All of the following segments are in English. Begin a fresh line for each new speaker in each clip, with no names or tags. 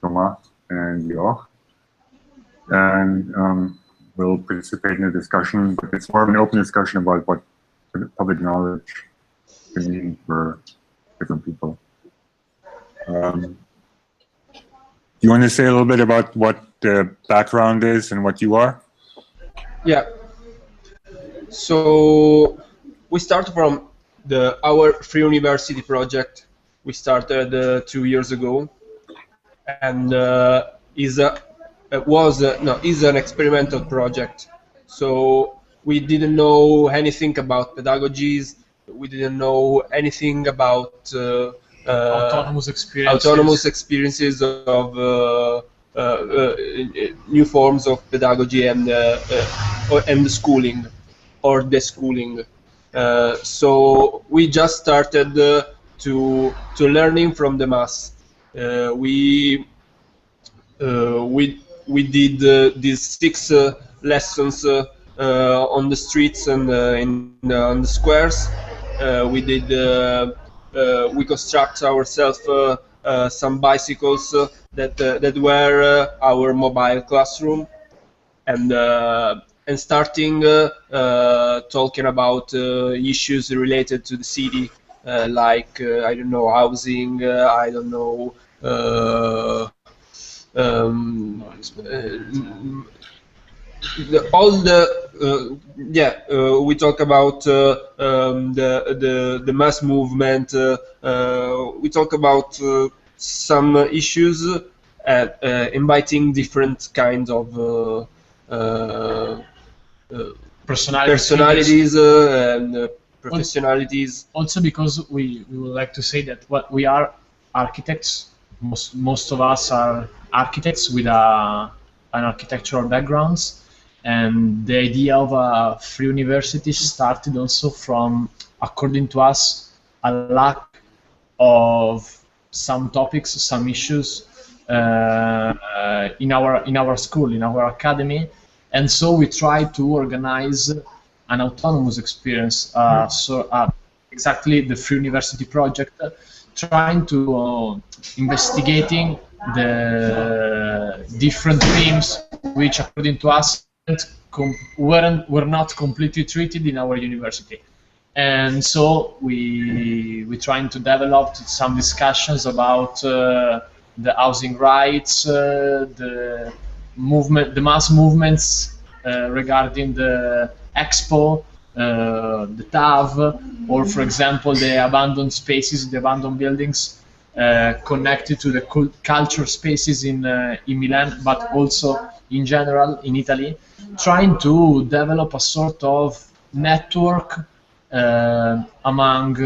Thomas and Joch, and will participate in the discussion, but it's more of an open discussion about what public knowledge can mean for different people. Do you want to say a little bit about what the background is and what you are?
Yeah. So we start from our Free University project. We started 2 years ago, and is an experimental project. So we didn't know anything about pedagogies. We didn't know anything about
autonomous
experiences of new forms of pedagogy and schooling or deschooling. So we just started to learning from the mass. We did these 6 lessons on the streets and on the squares. We construct ourselves some bicycles that were our mobile classroom, and starting talking about issues related to the city, like I don't know, housing, I don't know, we talk about the mass movement. We talk about some issues, inviting different kinds of personalities and professionalities.
Also, because we would like to say that what we are architects. Most of us are architects with an architectural backgrounds, and the idea of a free university started also from, according to us, a lack of some topics, some issues in our school, in our academy, and so we try to organize an autonomous experience. Exactly, the Free University project, trying to investigating the different themes which, according to us, were not completely treated in our university. And so we trying to develop some discussions about the housing rights, the mass movements regarding the Expo, the TAV, or for example the abandoned spaces, the abandoned buildings connected to the culture spaces in Milan, but also in general in Italy, trying to develop a sort of network among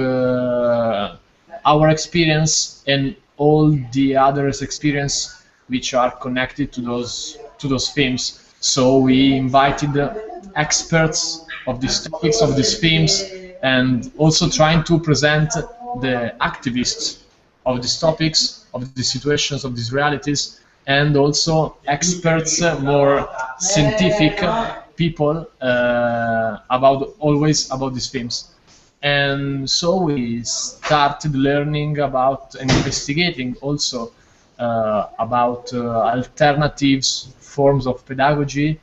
our experience and all the others' experience which are connected to those themes. So we invited experts of these topics, of these themes, and also trying to present the activists of these topics, of these situations, of these realities, and also experts, more scientific people always about these themes. And so we started learning about and investigating also about alternatives, forms of pedagogy,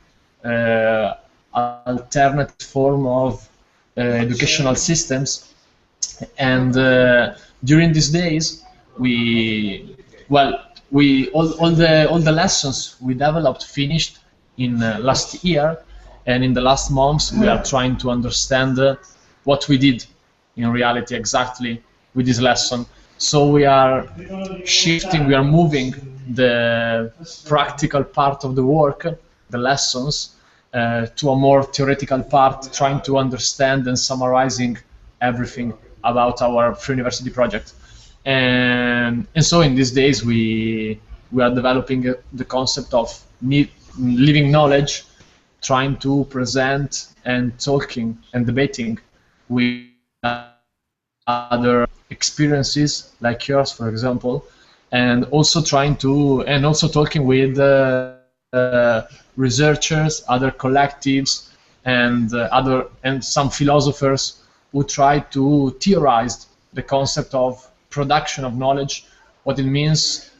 alternative form of educational systems. And during these days, all the lessons we developed finished in last year, and in the last months we are trying to understand what we did in reality exactly with this lesson. So we are shifting, we are moving the practical part of the work, the lessons, to a more theoretical part, trying to understand and summarizing everything about our Free University project. And so in these days we are developing the concept of living knowledge, trying to present and talking and debating with other experiences like yours, for example, and also talking with researchers, other collectives, and some philosophers who try to theorize the concept of production of knowledge, what it means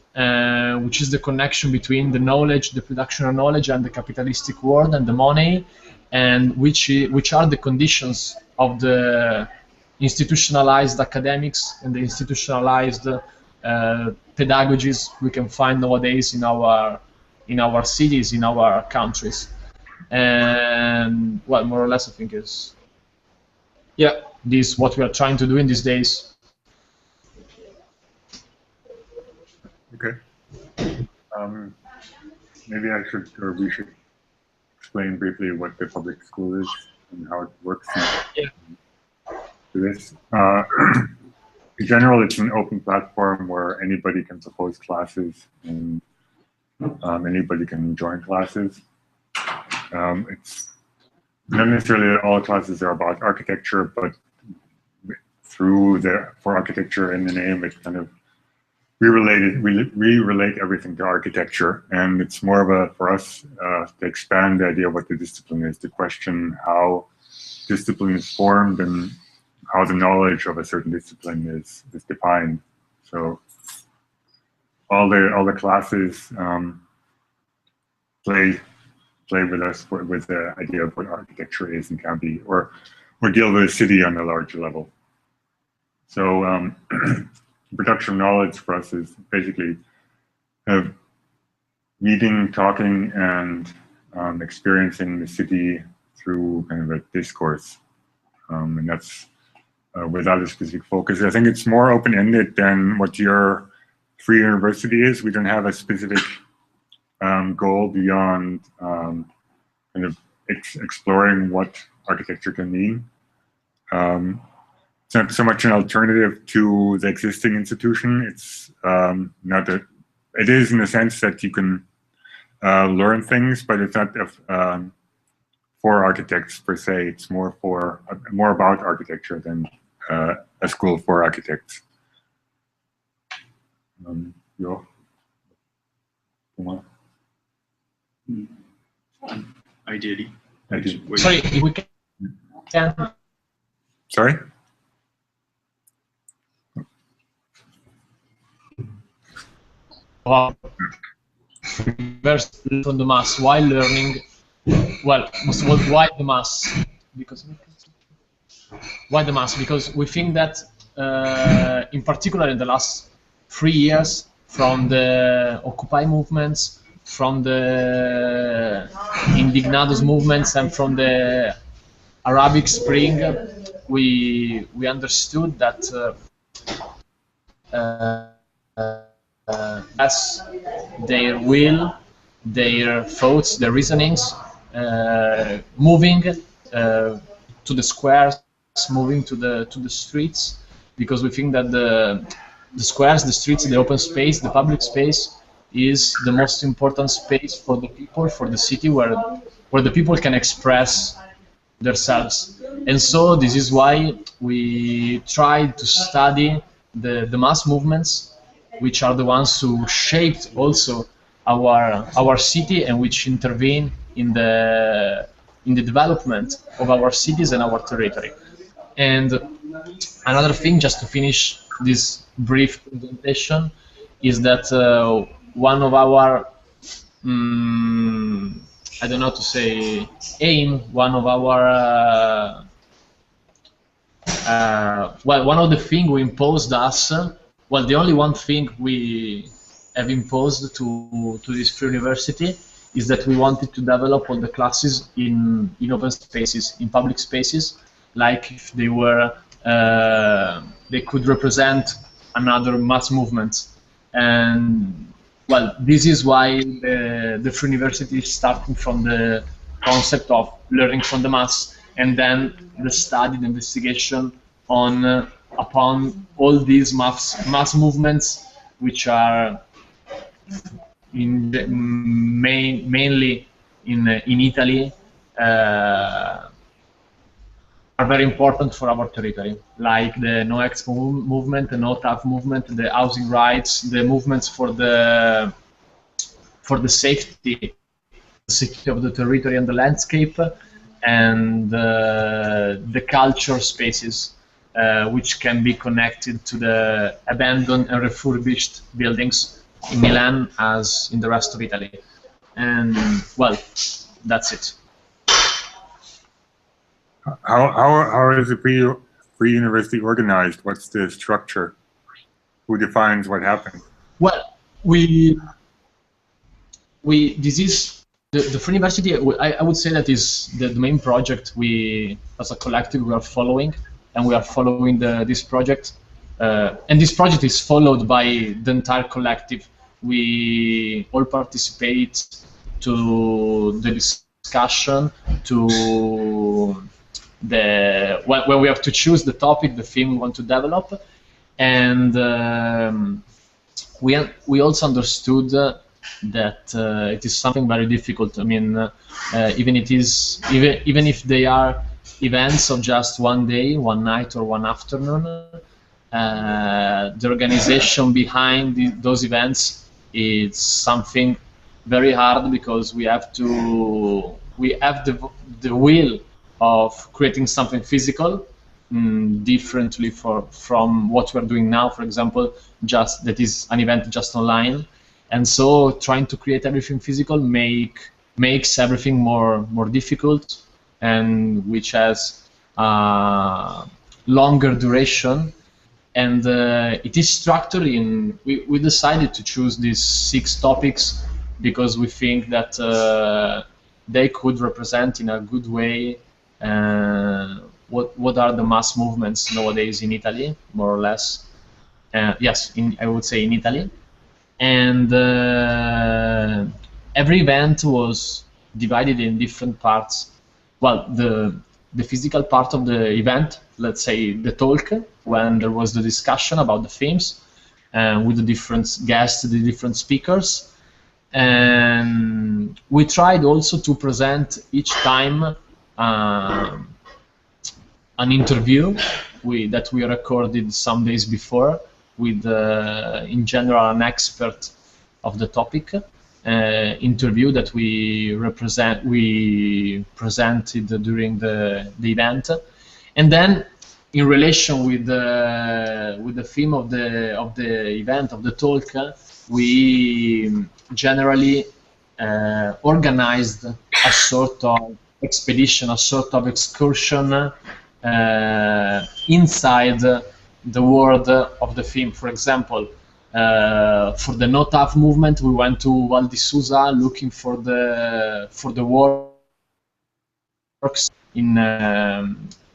which is the connection between the knowledge, the production of knowledge, and the capitalistic world and the money, and which are the conditions of the institutionalized academics and the institutionalized pedagogies we can find nowadays in our cities, in our countries. And well, more or less, I think is this what we are trying to do in these days.
Okay. Maybe I should, or we should explain briefly what the public school is and how it works. To this. In general, it's an open platform where anybody can propose classes and anybody can join classes. It's not necessarily all classes are about architecture, but for architecture in the name, it's kind of we relate everything to architecture, and it's more of a, for us, to expand the idea of what the discipline is, to question how discipline is formed and how the knowledge of a certain discipline is defined. So all the classes play with us with the idea of what architecture is and can be, or deal with a city on a larger level. So production of knowledge for us is basically meeting, talking, and experiencing the city through kind of a discourse, and that's without a specific focus. I think it's more open-ended than what your Free University is. We don't have a specific goal beyond kind of exploring what architecture can mean. It's not so much an alternative to the existing institution. It's not that it is in the sense that you can learn things, but it's not for architects per se. It's more about architecture than a school for architects.
Ideally.
Sorry, we can.
Sorry?
From the mass while learning. Well, why the mass? Why the mass? Because we think that, in particular, in the last 3 years, from the Occupy movements, from the Indignados movements, and from the Arabic Spring, we understood that as their will, their thoughts, their reasonings, moving to the squares, moving to the streets, because we think that the squares, the streets, the open space, the public space is the most important space for the people, for the city, where the people can express themselves. And so this is why we try to study the mass movements, which are the ones who shaped also our city and which intervene in the development of our cities and our territory. And another thing, just to finish this brief presentation, is that one of our I don't know how to say aim, one of our one of the things we imposed us, well, the only one thing we have imposed to this Free University is that we wanted to develop all the classes in open spaces, in public spaces, like if they were they could represent another mass movement. And well, this is why the Free University is starting from the concept of learning from the mass, and then the study, the investigation upon all these mass movements, which are mainly in Italy, are very important for our territory, like the No Expo movement, the No TAF movement, the housing rights, the movements for the safety of the territory and the landscape, and the culture spaces, which can be connected to the abandoned and refurbished buildings in Milan as in the rest of Italy. And well, that's it.
How is the Free University organized? What's the structure? Who defines what happens?
Well, this is the Free University. I would say that is the main project we, as a collective, we are following, and we are following this project. And this project is followed by the entire collective. We all participate to the discussion, to when we have to choose the topic, the theme we want to develop, and we also understood that it is something very difficult. I mean, even if they are events of just one day, one night, or one afternoon, the organization behind those events is something very hard, because we have the will of creating something physical, differently from what we're doing now. For example, just that is an event just online, and so trying to create everything physical makes everything more difficult, and which has longer duration. And it is structured in. We decided to choose these 6 topics because we think that they could represent in a good way what are the mass movements nowadays in Italy, more or less. Yes, I would say in Italy. And every event was divided in different parts. Well, the physical part of the event, let's say the talk, when there was the discussion about the themes, with the different guests, the different speakers. And we tried also to present each time an interview that we recorded some days before with, in general, an expert of the topic. Interview that we presented during the event, and then in relation with the theme of the event, of the talk, we generally organized a sort of expedition, a sort of excursion inside the world of the theme. For example, for the No TAV movement, we went to Val di Susa looking for the works in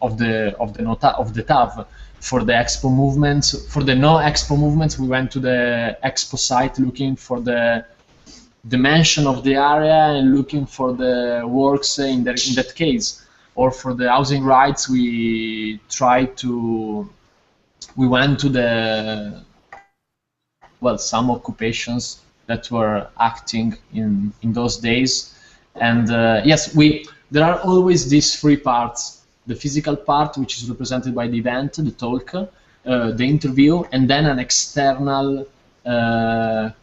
of the TAV. For the Expo movements, for the No Expo movements, we went to the Expo site looking for the dimension of the area and looking for the works in that case. Or for the housing rights, we went to the some occupations that were acting in those days. And yes, there are always these 3 parts: the physical part, which is represented by the event, the talk, the interview, and then an external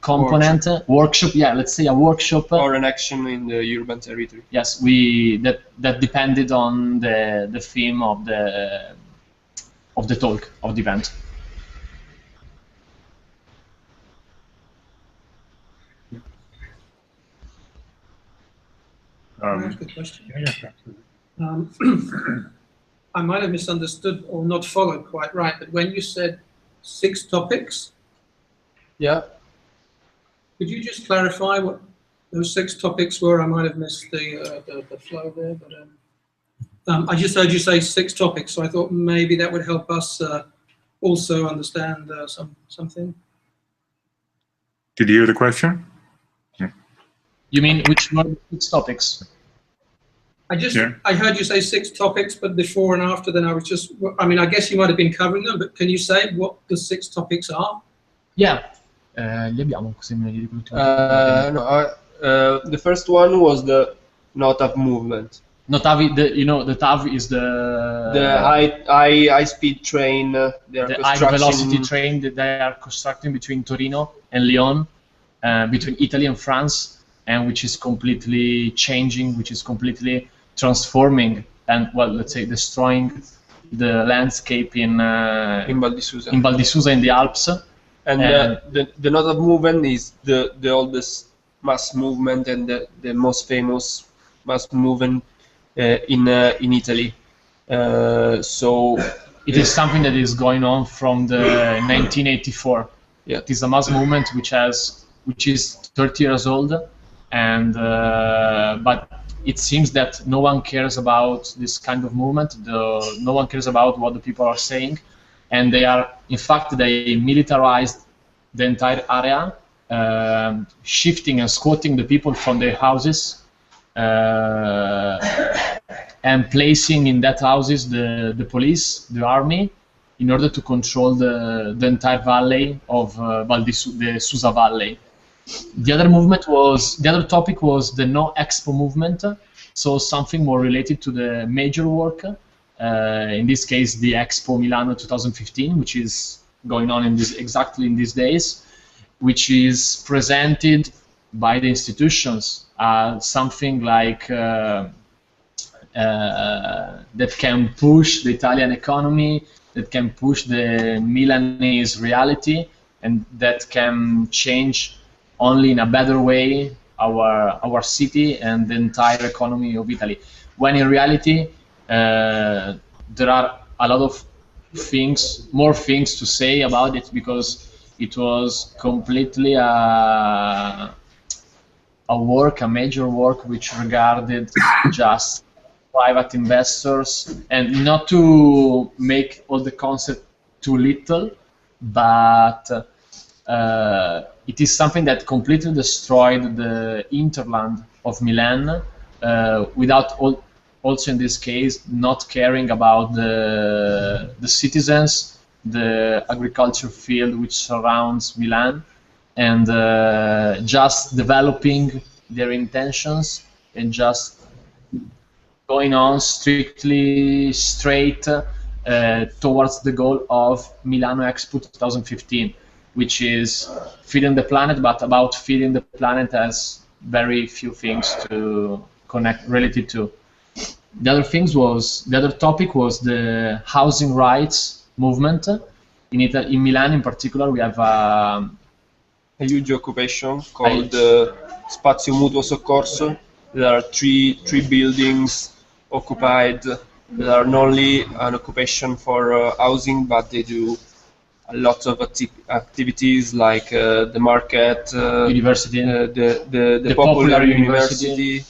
component, workshop. Yeah, let's say a workshop
or an action in the urban territory.
Yes, that depended on the theme of the talk, of the event.
Can I ask a question?
Yeah.
I might have misunderstood or not followed quite right, but when you said 6 topics,
Yeah.
could you just clarify what those 6 topics were? I might have missed the flow there, but I just heard you say 6 topics, so I thought maybe that would help us also understand something.
Did you hear the question?
You mean which were the 6 topics?
I heard you say 6 topics, but before and after, then I was just, I mean, I guess you might have been covering them, but can you say what the 6 topics are?
Yeah. Li abbiamo, così me li ricordo.
The first one was the No TAV movement.
No, TAV, the TAV is the
high speed train.
The high velocity train that they are constructing between Torino and Lyon, between Italy and France, and which is completely changing, which is completely transforming and, well, let's say, destroying the landscape in Val di Susa in the Alps.
And the Not movement is the oldest mass movement and the most famous mass movement in Italy. So
it is something that is going on from the 1984.
Yeah.
It is a mass movement which is 30 years old, and but it seems that no one cares about this kind of movement. No one cares about what the people are saying, and in fact, they militarized the entire area, shifting and squatting the people from their houses, and placing in that houses the police, the army, in order to control the entire valley of the Susa Valley. The other topic was the No Expo movement, so something more related to the major work. In this case, the Expo Milano 2015, which is going on exactly in these days, which is presented by the institutions as something like that can push the Italian economy, that can push the Milanese reality, and that can change only in a better way our city and the entire economy of Italy. When in reality, there are a lot of more things to say about it, because it was completely a major work which regarded just private investors, and not to make all the concept too little, but it is something that completely destroyed the hinterland of Milan, without also in this case not caring about the citizens, the agriculture field which surrounds Milan, and just developing their intentions and just going on strictly straight towards the goal of Milano Expo 2015, which is feeding the planet, but about feeding the planet has very few things to connect related to. The other topic was the housing rights movement in Italy. In Milan, in particular, we have
a huge occupation called Spazio Mutuo Soccorso. There are three buildings occupied. There are not only an occupation for housing, but they do a lot of activities like the market,
university,
the popular university,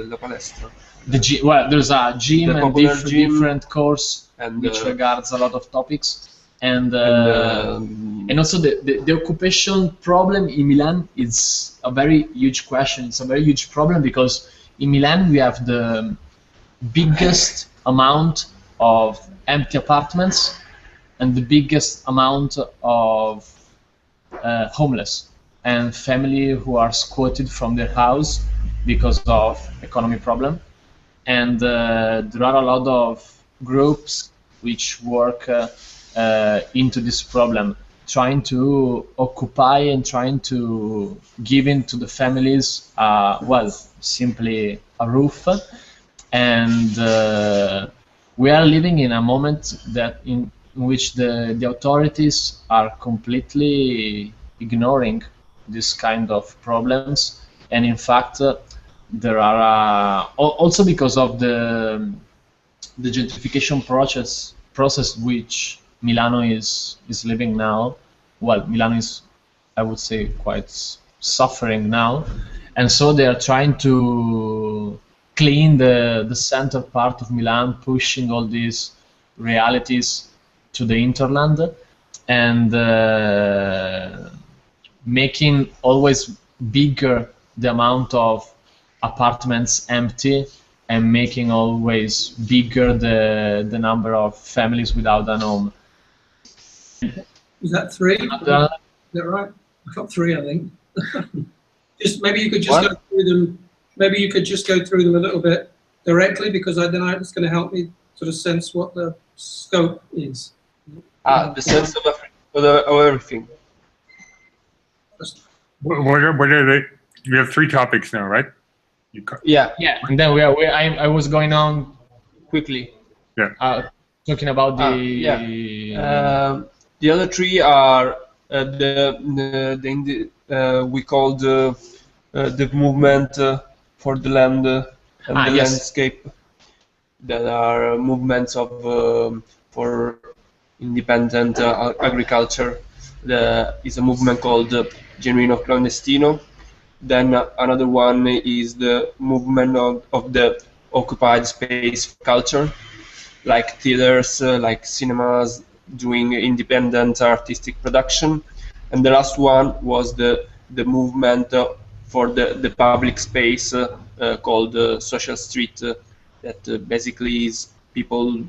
la palestra.
There's a gym and different course which regards a lot of topics, and also the occupation problem in Milan is a very huge question. It's a very huge problem because in Milan we have the biggest amount of empty apartments and the biggest amount of homeless and family who are squatted from their house because of economy problem. And there are a lot of groups which work into this problem, trying to occupy and trying to give into the families, simply a roof. And we are living in a moment that in which the authorities are completely ignoring this kind of problems, and in fact there are also because of the gentrification process which Milano is living now. Well, Milano is, I would say, quite suffering now, and so they are trying to clean the center part of Milan, pushing all these realities to the hinterland, and making always bigger the amount of apartments empty, and making always bigger the number of families without a home.
Is that three? Is that right? I got three, I think. Just maybe you could just go through them. Maybe you could just go through them a little bit directly, because then it's going to help me sort of sense what the scope is.
The sense of everything.
What are they? You have three topics now, right?
Yeah. And then I was going on
quickly.
Talking about the
The other three are we call the movement for the land and the
yes.
landscape. That are movements of for independent agriculture. There is a movement called Genuino Clandestino. Then another one is the movement of the occupied space culture, like theaters, like cinemas doing independent artistic production. And the last one was the movement for the public space called social street, that basically is people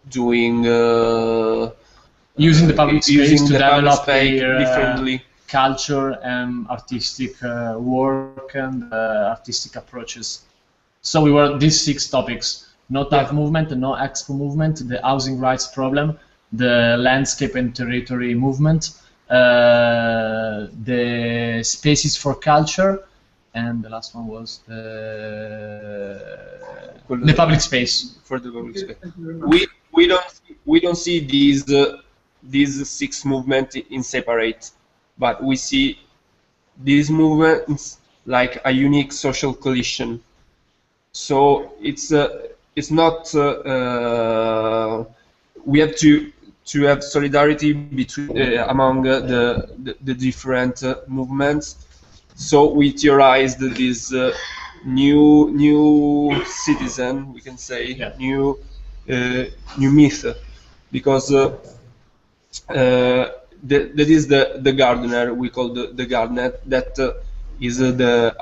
doing
using the public space to develop
their differently
culture and artistic work and artistic approaches. So we were these 6 topics: no TAF movement, no Expo movement, the housing rights problem, the landscape and territory movement, the spaces for culture, and the last one was the public space.
For the public space. We don't see these 6 movements in separate, but we see these movements like a unique social coalition. So it's not we have to have solidarity between among the different movements. So we theorized this new citizen, we can say, new myth, because that is the gardener. We call the gardener, that is the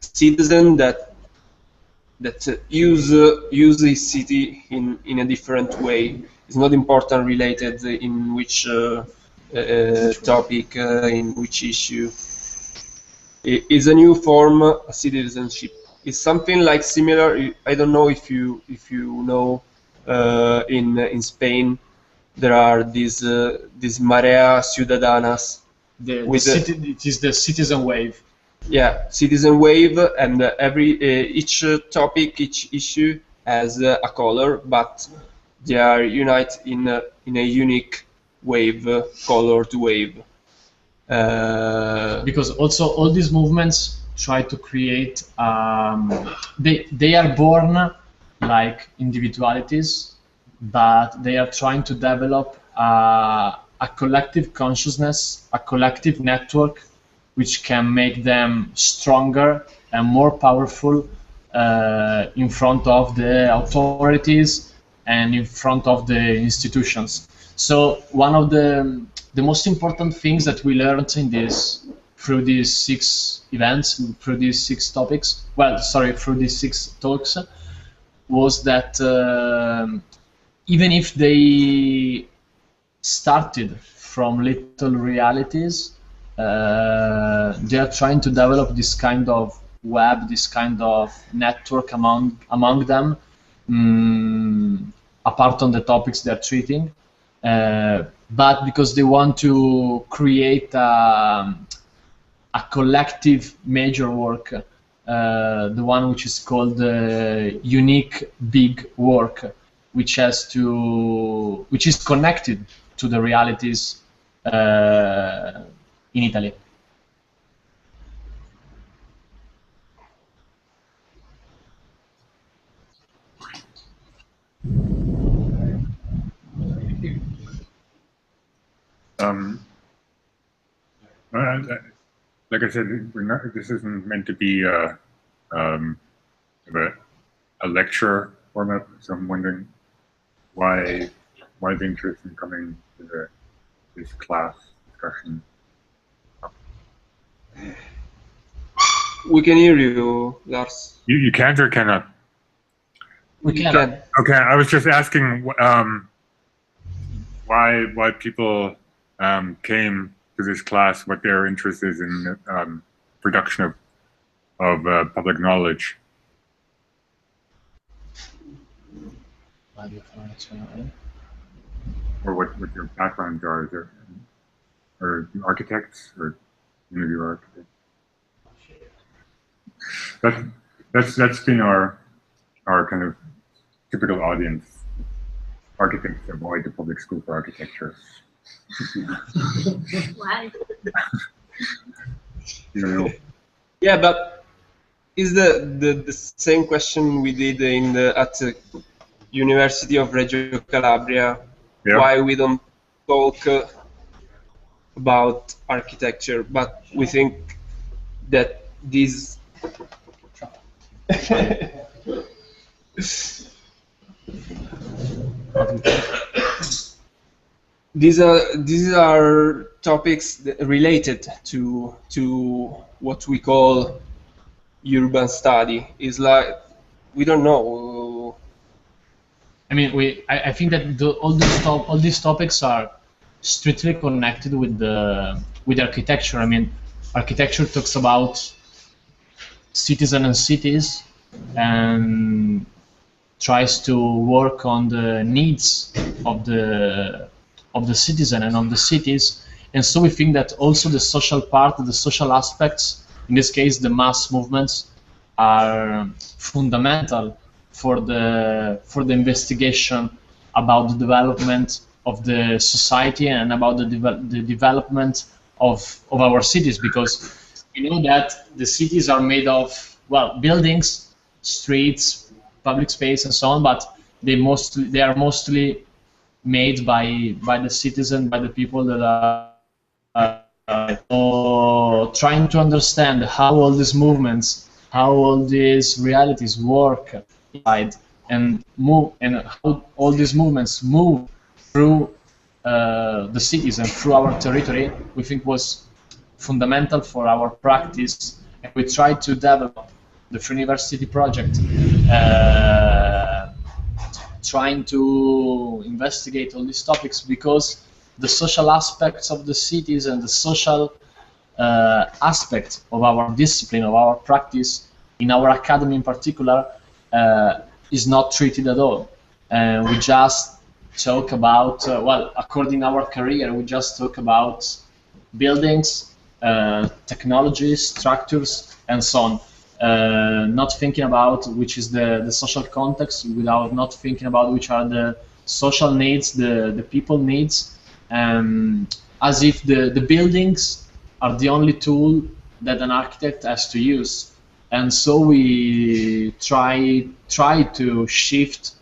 citizen that use his city in a different way. It's not important related in which topic, in which issue. It's a new form of citizenship. It's something like similar. I don't know if you know, in Spain there are these Marea Ciudadanas.
It is the citizen wave.
Yeah, citizen wave, and each topic, each issue has a color, but they are united in a unique wave, colored wave.
Because also all these movements try to create. They are born like individualities, but they are trying to develop a collective consciousness, a collective network, which can make them stronger and more powerful in front of the authorities and in front of the institutions. So one of the most important things that we learned through these 6 events, through these 6 topics, through these 6 talks, was that even if they started from little realities, they are trying to develop this kind of web, this kind of network among them, apart on the topics they're treating, but because they want to create a collective major work, the one which is called unique big work, which is connected to the realities in Italy.
Like I said, this isn't meant to be a lecture format, so I'm wondering why the interest in coming to this class discussion.
We can hear you, Lars.
You can't or cannot?
We can.
Okay, I was just asking why people came to this class, what their interest is in production of public knowledge. Or what your backgrounds are, is there, or architects, or interview architects. that's been our kind of typical audience. Architects avoid the public school for architecture.
Why?
You know,
Yeah, but is the same question we did in at the University of Reggio Calabria?
yeah.
Why we don't talk about architecture, but we think that these these are topics related to what we call urban study. Is like we don't know.
I mean, I think that all these topics are strictly connected with architecture. I mean, architecture talks about citizens and cities and tries to work on the needs of the citizen and of the cities. And so we think that also the social part, the social aspects, in this case the mass movements, are fundamental for the investigation about the development of the society and about the development of our cities, because you know that the cities are made of, well, buildings, streets, public space, and so on, but they are mostly made by the citizen, by the people that are trying to understand how all these movements, how all these realities work inside and move, and how all these movements move through the cities and through our territory, we think was fundamental for our practice. And we tried to develop the Free University project, trying to investigate all these topics, because the social aspects of the cities and the social aspect of our discipline, of our practice, in our academy in particular, is not treated at all. We just talk about, well, according to our career, we just talk about buildings, technologies, structures, and so on. Not thinking about which is the social context, without not thinking about which are the social needs, the people needs, as if the buildings are the only tool that an architect has to use. And so we try to shift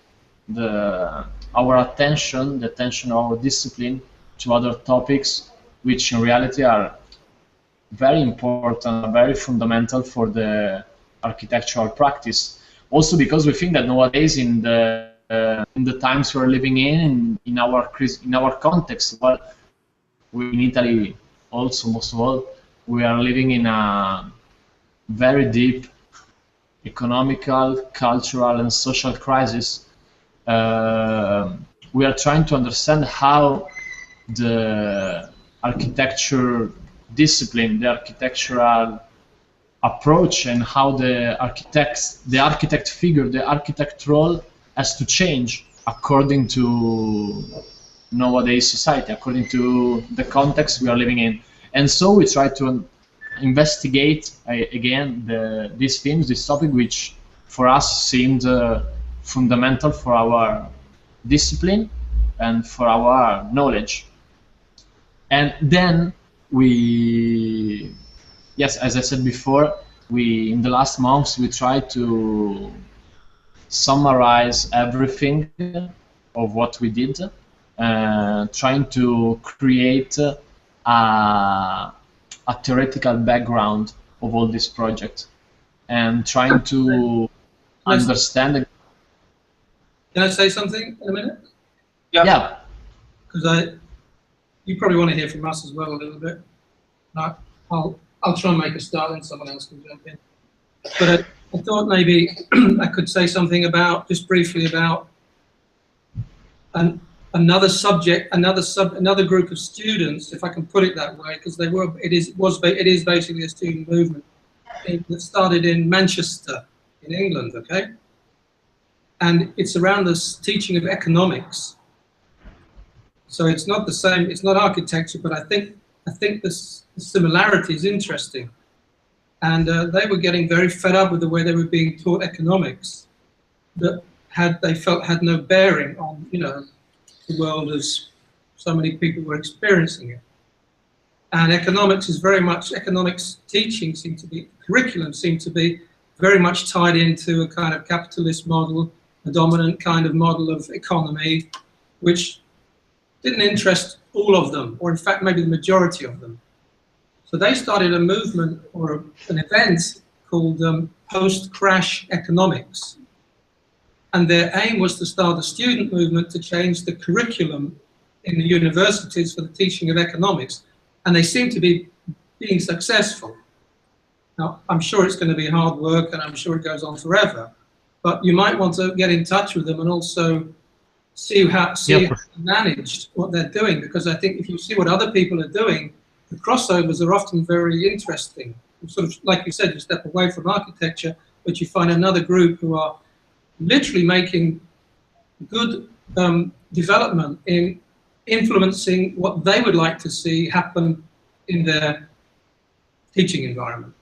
our attention, the attention of our discipline, to other topics, which in reality are very important, very fundamental for the architectural practice. Also because we think that nowadays, in the times we're living in our context, well, in Italy also, most of all, we are living in a very deep economical, cultural, and social crisis. We are trying to understand how the architecture discipline, the architectural approach, and how the architect figure, the architect role has to change according to nowadays society, according to the context we are living in. And so we try to investigate again these themes, this topic, which for us seemed fundamental for our discipline and for our knowledge. And then yes, as I said before, in the last months, we tried to summarize everything of what we did, trying to create a theoretical background of all this project, and trying to understand.
Can I say something in a minute?
Yeah.
Because you probably want to hear from us as well a little bit. I'll try and make a start, and someone else can jump in. But I thought maybe I could say something about, just briefly, about another subject, another group of students, if I can put it that way, because it is basically a student movement that started in Manchester, in England, okay? And it's around this teaching of economics. So it's not the same, it's not architecture, but I think the similarity is interesting. and they were getting very fed up with the way they were being taught economics that they felt had no bearing on, you know, the world as so many people were experiencing it. And economics is very much, economics teaching seemed to be, curriculum seemed to be very much tied into a kind of capitalist model, a dominant kind of model of economy, which didn't interest all of them, or in fact maybe the majority of them. So they started a movement or an event called post-crash economics. And their aim was to start a student movement to change the curriculum in the universities for the teaching of economics. And they seem to be being successful. Now, I'm sure it's going to be hard work, and I'm sure it goes on forever. But you might want to get in touch with them and also see how they managed what they're doing, because I think if you see what other people are doing, the crossovers are often very interesting. Sort of, like you said, you step away from architecture, but you find another group who are literally making good development in influencing what they would like to see happen in their teaching environment.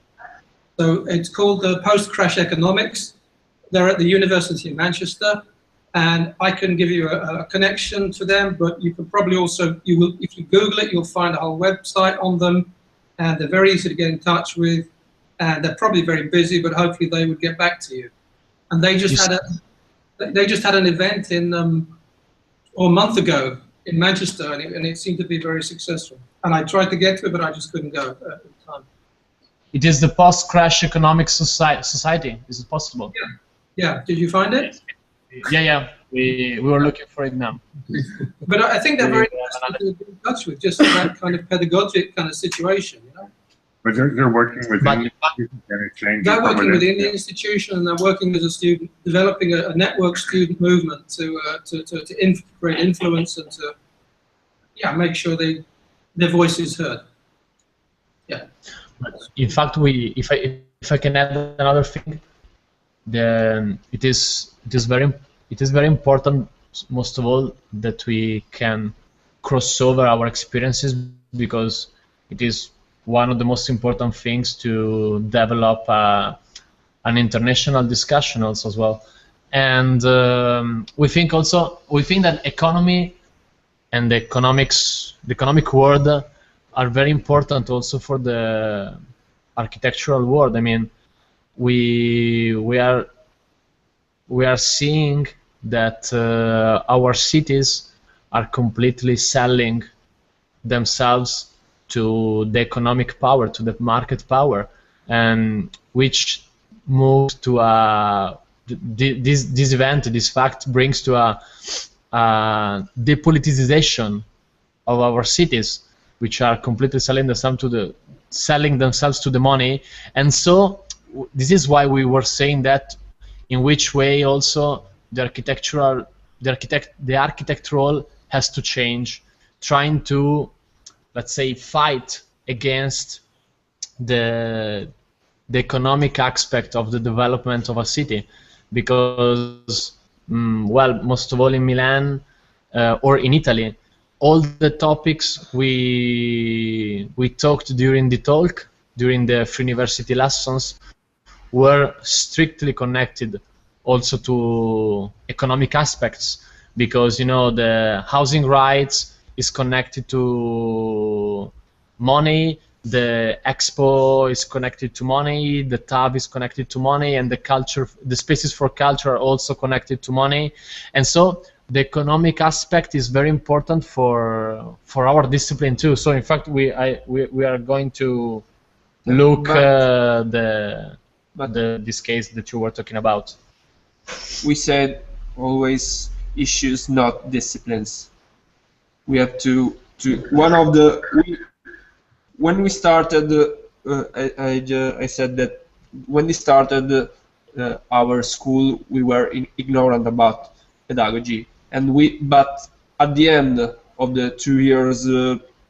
So it's called the Post-Crash Economics. They're at the University of Manchester, and I can give you a connection to them, but you can probably also, if you Google it, you'll find a whole website on them, and they're very easy to get in touch with, and they're probably very busy, but hopefully they would get back to you. And they just had an event in, or a month ago in Manchester, and it seemed to be very successful. And I tried to get to it, but I just couldn't go at the time.
It is the Post-Crash Economic Society. Is it possible?
Yeah. Yeah. Did you find it?
Yeah. We were looking for it now.
But I think they're very interesting to be in touch with, just that kind of pedagogic kind of situation, you know.
But they're working with
They're working within the institution, and they're working as a student, developing a network student movement to create influence and to make sure their voice is heard. Yeah.
In fact, if I can add another thing, then it is very important, most of all, that we can cross over our experiences, because it is one of the most important things to develop an international discussion also as well. And we think that economy and the economic world are very important also for the architectural world. I mean, we are seeing that our cities are completely selling themselves to the economic power, to the market power, and which moves to this event, this fact brings to a depoliticization of our cities, which are completely selling themselves to the money. And so this is why we were saying that in which way also the architect role has to change, trying to, let's say, fight against the economic aspect of the development of a city, because well, most of all in Milan or in Italy, all the topics we talked during the Free University lessons were strictly connected also to economic aspects, because, you know, the housing rights is connected to money, the expo is connected to money, the TAV is connected to money, and the spaces for culture are also connected to money. And so the economic aspect is very important for our discipline too. So in fact, we are going to look this case that you were talking about.
We said always issues, not disciplines. We have to when we started, I said that when we started our school, we were ignorant about pedagogy, but at the end of the 2 years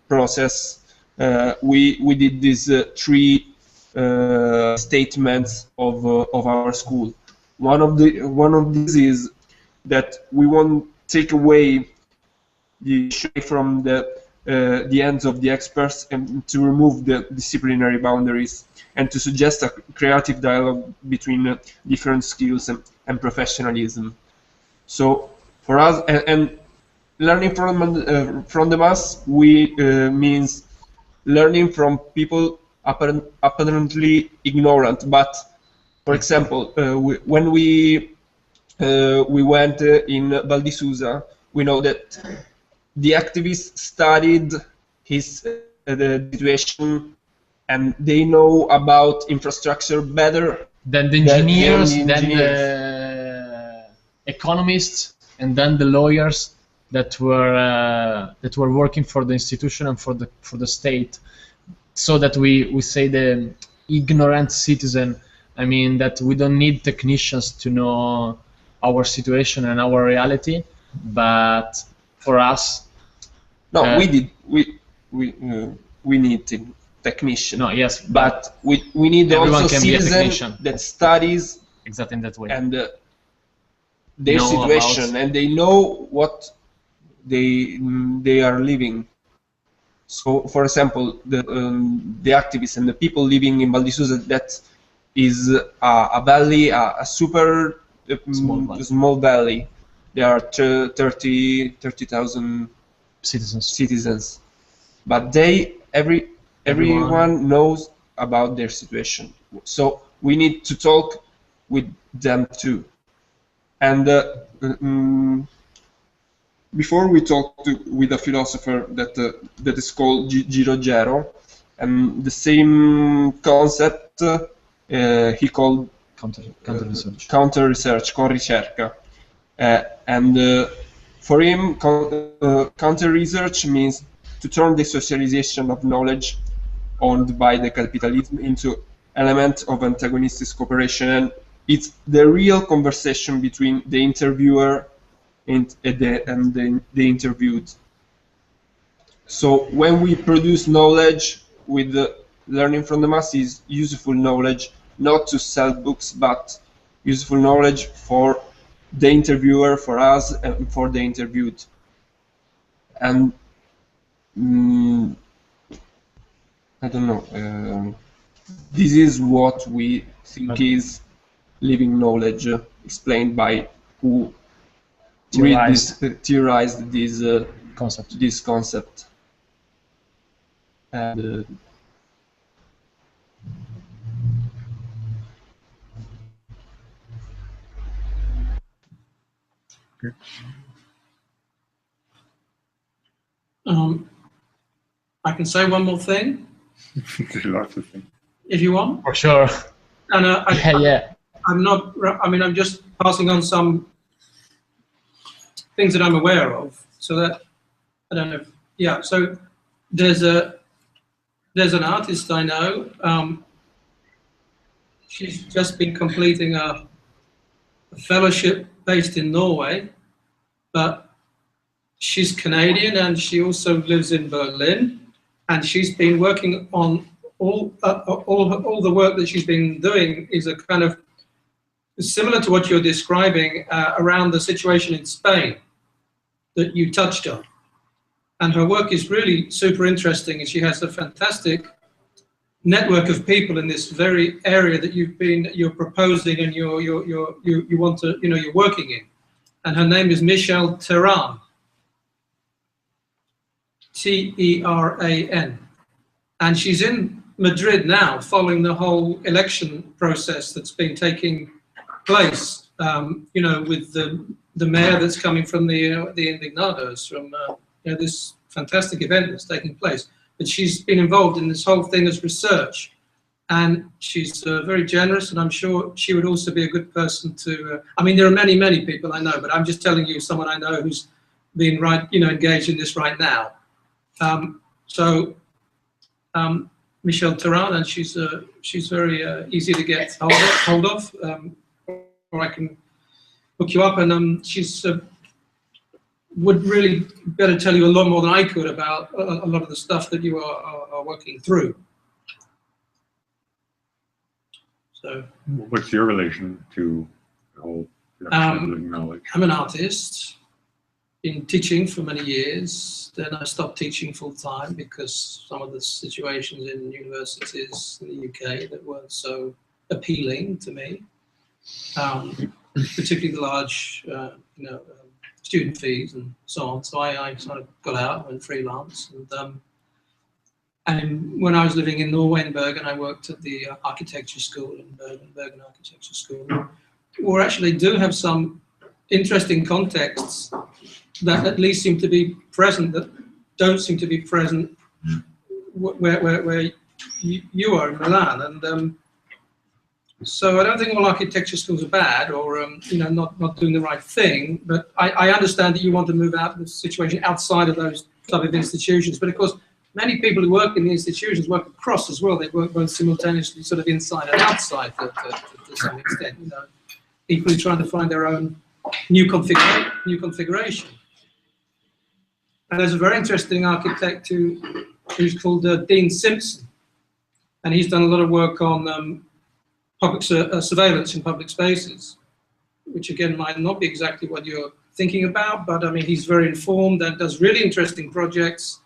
process, we did these three statements of our school. One of these is that we won't take away the from the the ends of the experts and to remove the disciplinary boundaries and to suggest a creative dialogue between different skills and professionalism. So for us, and learning from the mass, we means learning from people apparently ignorant. But for example, when we went in Val di Susa, we know that the activists studied the situation, and they know about infrastructure better
Then the engineers, then the economists, and then the lawyers that were working for the institution and for the state. So that we say the ignorant citizen. I mean that we don't need technicians to know our situation and our reality, but for us,
no, we need technician.
No, yes,
but we need also citizen that studies
exactly in that way
and their situation, and they know what they are living. So, for example, the activists and the people living in Val di Susa, that is a valley, a super small valley. There are 30,000 citizens, but everyone knows about their situation. So we need to talk with them too. And before we talked with a philosopher that is called Girogero, and the same concept he called counter research, con ricerca, and for him, counter research means to turn the socialization of knowledge owned by the capitalism into element of antagonistic cooperation, and it's the real conversation between the interviewer and the interviewed. So when we produce knowledge with learning from the masses, useful knowledge, not to sell books, but useful knowledge for the interviewer, for us, and for the interviewed. And I don't know. This is what we think is living knowledge, explained by who theorized this concept. And
I can say one more thing.
Lots of things.
If you want.
For sure.
And
I'm
not. I mean, I'm just passing on some things that I'm aware of. So that I don't know. Yeah. So there's an artist I know. She's just been completing a fellowship based in Norway, but she's Canadian and she also lives in Berlin, and she's been working on all the work that she's been doing is a kind of similar to what you're describing around the situation in Spain that you touched on. And her work is really super interesting, and she has a fantastic network of people in this very area that you're proposing and you want to, you're working in. And her name is Michelle Teran, Teran, and she's in Madrid now, following the whole election process that's been taking place. With the mayor that's coming from the Indignados, from this fantastic event that's taking place. But she's been involved in this whole thing as research, and she's very generous, and I'm sure she would also be a good person to. I mean, there are many people I know, but I'm just telling you someone I know who's been engaged in this right now. Michelle Teran, and she's very easy to get hold of, or I can hook you up, and she's. Would really better tell you a lot more than I could about a lot of the stuff that you are working through. So,
what's your relation to the whole production of living knowledge?
I'm an artist. been teaching for many years. Then I stopped teaching full time because some of the situations in universities in the UK that weren't so appealing to me, particularly the large, student fees and so on. So I sort of got out and went freelance. And when I was living in Norway, in Bergen, I worked at the architecture school in Bergen Architecture School. We actually do have some interesting contexts that at least seem to be present, that don't seem to be present where you are in Milan. And so I don't think all architecture schools are bad or not doing the right thing, but I understand that you want to move out of the situation outside of those type of institutions. But of course, many people who work in the institutions work across as well. They work both simultaneously, sort of inside and outside to some extent. Equally trying to find their own new configuration. And there's a very interesting architect who's called Dean Simpson, and he's done a lot of work on public surveillance in public spaces, which again might not be exactly what you're thinking about, but I mean he's very informed and does really interesting projects,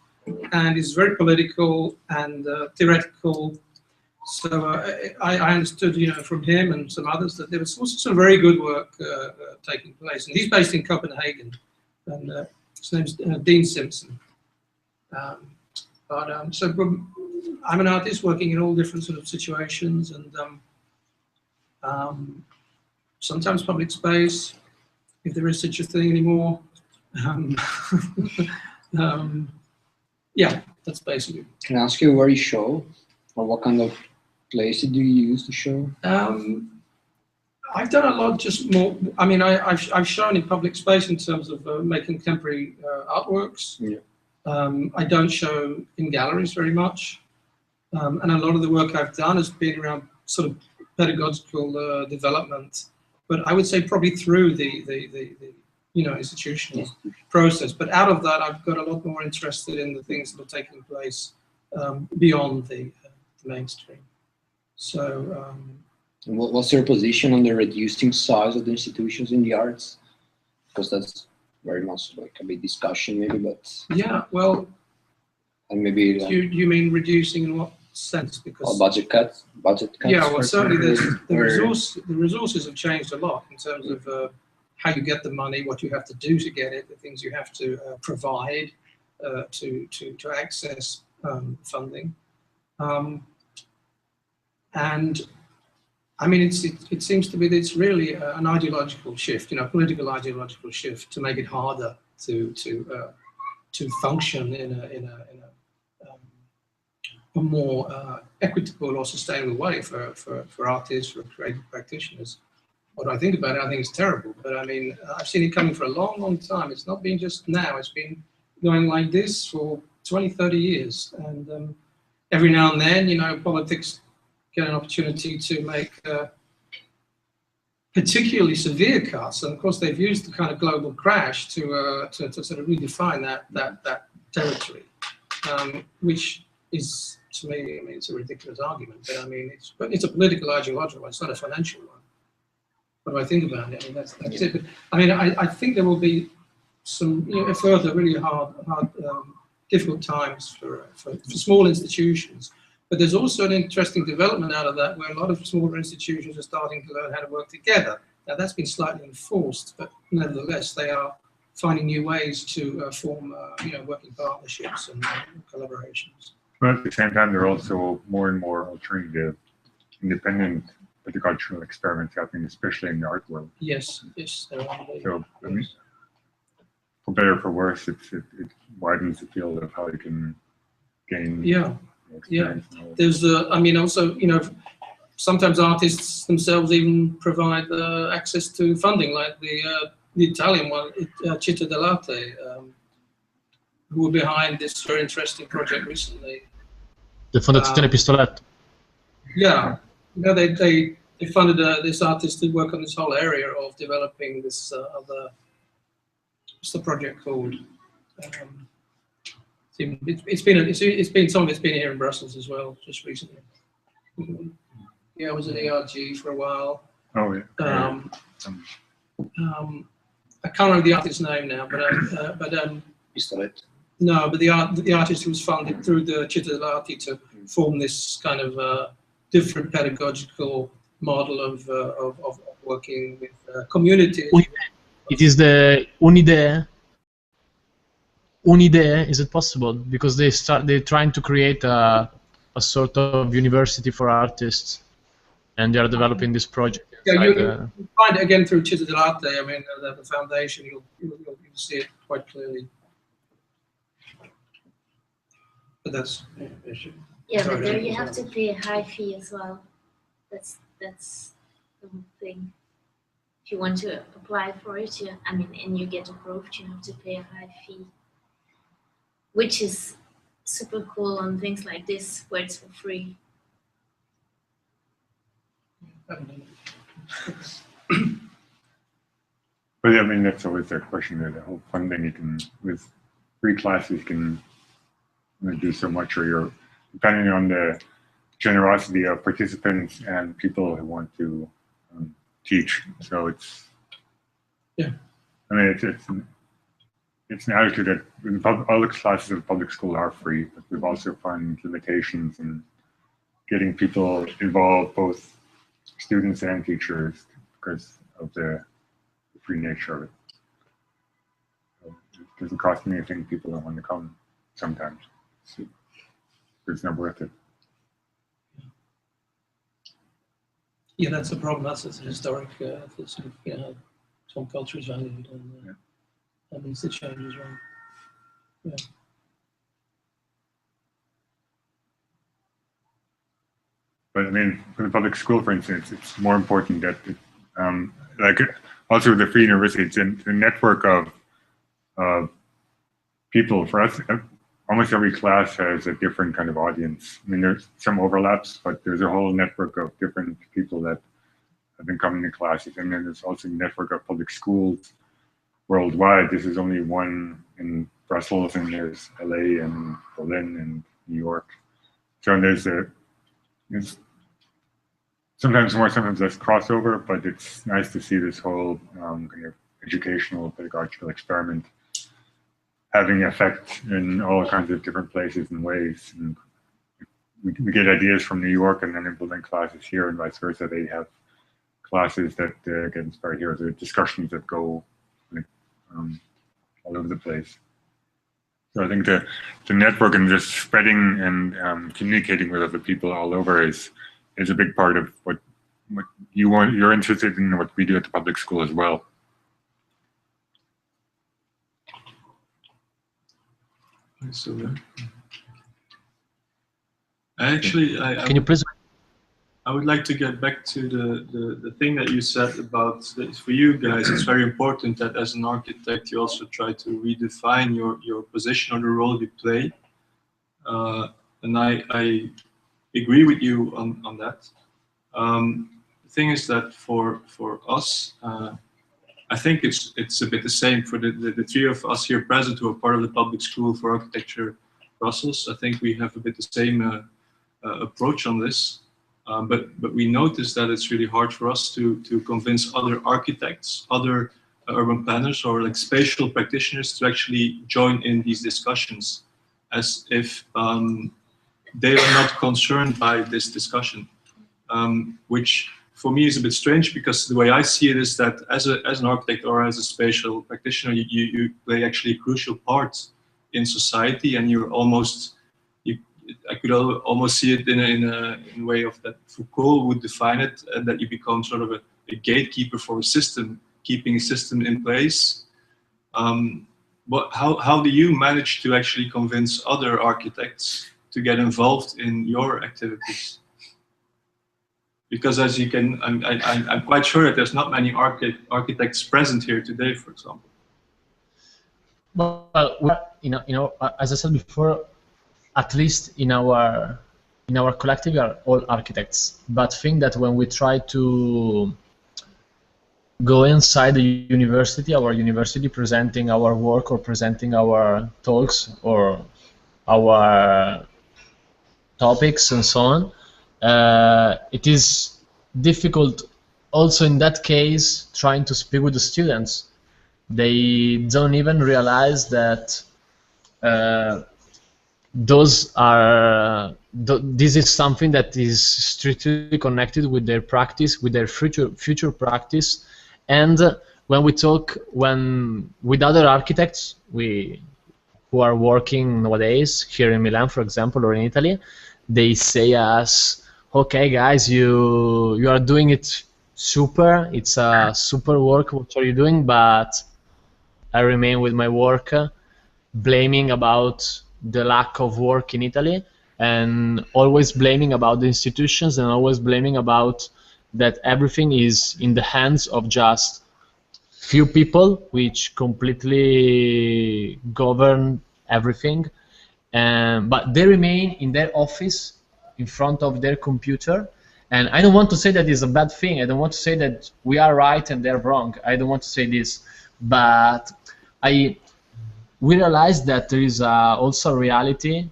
and is very political and theoretical. So I understood, from him and some others that there was also some very good work taking place. And he's based in Copenhagen, and his name's Dean Simpson. So I'm an artist working in all different sort of situations, and sometimes public space, if there is such a thing anymore. Yeah, that's basically.
Can I ask you where you show, or what kind of place do you use to show?
I've done a lot, just more. I mean, I've shown in public space in terms of making contemporary artworks.
Yeah.
I don't show in galleries very much, and a lot of the work I've done has been around sort of pedagogical development. But I would say probably through the institutional process. But out of that, I've got a lot more interested in the things that are taking place beyond the mainstream. So,
what's your position on the reducing size of the institutions in the arts? Because that's very much like a big discussion, maybe. But
yeah, well,
and maybe
you mean reducing in what sense? Because
budget cuts.
Yeah, well, certainly the resources have changed a lot in terms of how you get the money, what you have to do to get it, the things you have to provide to access funding. And I mean, it seems to be that it's really an ideological shift, political ideological shift to make it harder to function in a more equitable or sustainable way for artists, for creative practitioners. What I think about it, I think it's terrible. But I mean, I've seen it coming for a long, long time. It's not been just now. It's been going like this for 20, 30 years. And every now and then, politics get an opportunity to make particularly severe cuts. And of course, they've used the kind of global crash to sort of redefine that territory, which is, to me, I mean, it's a ridiculous argument. But I mean, it's a political ideological one. It's not a financial one. What do I think about it? I mean, that's it. But, I mean, I think there will be some further really hard, difficult times for small institutions. But there's also an interesting development out of that, where a lot of smaller institutions are starting to learn how to work together. Now that's been slightly enforced, but nevertheless, they are finding new ways to form, working partnerships and collaborations.
But at the same time, there are also more and more alternative, independent pedagogical experiments happening, especially in the art world.
Yes, there are.
So, I mean, for better or for worse, it widens the field of how you can gain.
Yeah. There's also, sometimes artists themselves even provide access to funding, like the Italian one, Città dell'Arte, who were behind this very interesting project recently.
The Fondazione Pistoletto.
Yeah, they funded this artist to work on this whole area of developing this what's the project called? It's been some of it's been here in Brussels as well, just recently. Yeah, I was at ERG for a while.
Oh yeah.
I can't remember the artist's name now, but
Pistolet.
no, but the artist who was funded through the Città dell'Arte to form this kind of different pedagogical model of working with communities.
It is the Unidee. Unidee, is it possible? Because they're trying to create a sort of university for artists, and they are developing this project.
Yeah, you find it again through Città dell'Arte. I mean, the foundation. You'll see it quite clearly. But that's
Yeah,
Sorry,
but there
Jane,
you have
sorry.
to pay a high fee as well. That's the whole thing. If you want to apply for it, and you get approved, you have to pay a high fee, which is super cool on things like this where it's for free.
But I mean, that's always the question there. The whole funding, you can, with free classes, you can do so much, or you're depending on the generosity of participants and people who want to teach. So it's,
Yeah.
I mean, it's an attitude that all the classes of public school are free, but we've also found limitations in getting people involved, both students and teachers, because of the free nature of it. So it doesn't cost me anything. People don't want to come sometimes. So it's not worth it.
Yeah, that's the problem. That's a historic, sort of, some culture is valued, and that needs to change as well. Yeah.
But I mean, for the public school, for instance, it's more important that, also with the Free University, it's a network of people. For us, almost every class has a different kind of audience. I mean, there's some overlaps, but there's a whole network of different people that have been coming to classes. And then there's also a network of public schools worldwide. This is only one in Brussels, and there's LA and Berlin and New York. So there's sometimes more, sometimes less crossover, but it's nice to see this whole kind of educational, pedagogical experiment having effect in all kinds of different places and ways. And we get ideas from New York and then implement classes here, and vice versa. They have classes that get inspired here. There are discussions that go all over the place. So I think the network and just spreading and communicating with other people all over is a big part of what you want. You're interested in what we do at the public school as well.
So, actually,
Can you please?
I would like to get back to the thing that you said about that for you guys. It's very important that as an architect, you also try to redefine your position or the role you play. And I agree with you on that. The thing is that for us, I think it's a bit the same for the three of us here present who are part of the Public School for Architecture Brussels. I think we have a bit the same approach on this. But we notice that it's really hard for us to convince other architects, other urban planners, or like spatial practitioners to actually join in these discussions, as if they are not concerned by this discussion, which for me is a bit strange, because the way I see it is that as an architect or as a spatial practitioner, you play actually a crucial part in society, and you're almost, I could almost see it in a way of that Foucault would define it, that you become sort of a gatekeeper for a system, keeping a system in place. But how do you manage to actually convince other architects to get involved in your activities? Because as you can, I'm quite sure that there's not many architects present here today, for example.
Well, as I said before, at least in our collective, we are all architects. But think that when we try to go inside the university, our university, presenting our work or presenting our talks or our topics and so on, it is difficult also in that case trying to speak with the students, they don't even realize that those are this is something that is strictly connected with their practice, with their future practice. And when we talk with other architects who are working nowadays here in Milan, for example, or in Italy, they say us, okay guys, you are doing it super, it's a super work, what are you doing? But I remain with my work, blaming about the lack of work in Italy, and always blaming about the institutions, and always blaming about that everything is in the hands of just few people which completely govern everything. But they remain in their office in front of their computer. And I don't want to say that is a bad thing. I don't want to say that we are right and they're wrong. I don't want to say this. But we realize that there is also a reality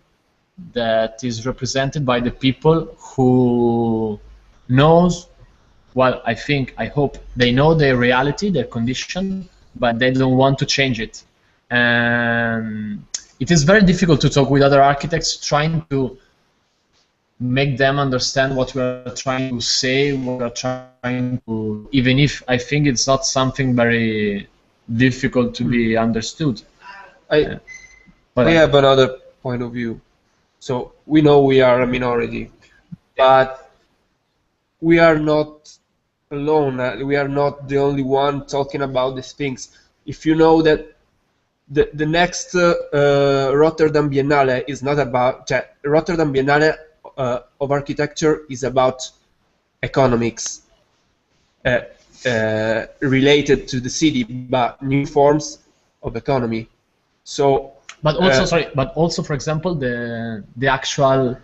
that is represented by the people who knows, well, I hope they know their reality, their condition, but they don't want to change it. And it is very difficult to talk with other architects, trying to make them understand what we are trying to say, what we are trying to, even if I think it's not something very difficult to be understood.
I have another point of view. So we know we are a minority, but we are not alone. We are not the only one talking about these things. If you know that the next Rotterdam Biennale is not about Rotterdam Biennale of architecture is about economics related to the city, but new forms of economy. So,
but also, but also, for example, the actual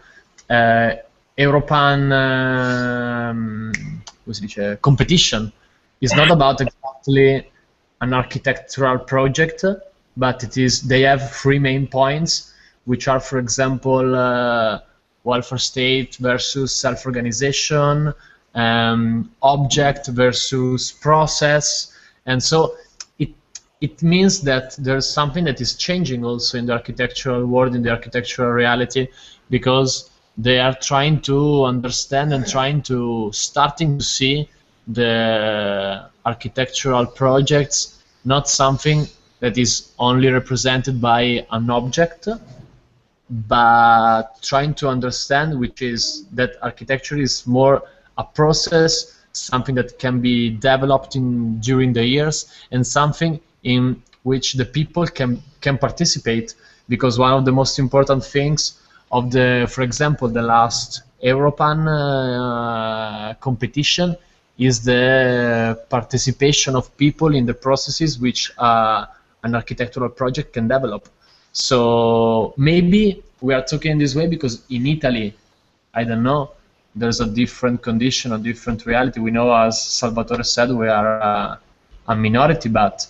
European competition is not about exactly an architectural project, but they have 3 main points, which are, for example, welfare state versus self-organization, object versus process, and so it means that there's something that is changing also in the architectural world, in the architectural reality, because they are trying to understand and starting to see the architectural projects not something that is only represented by an object, but trying to understand which is that architecture is more a process, something that can be developed during the years, and something in which the people can participate, because one of the most important things of for example, the last European competition is the participation of people in the processes which an architectural project can develop. So maybe we are talking this way because in Italy, I don't know, there's a different condition, a different reality. We know, as Salvatore said, we are a minority, but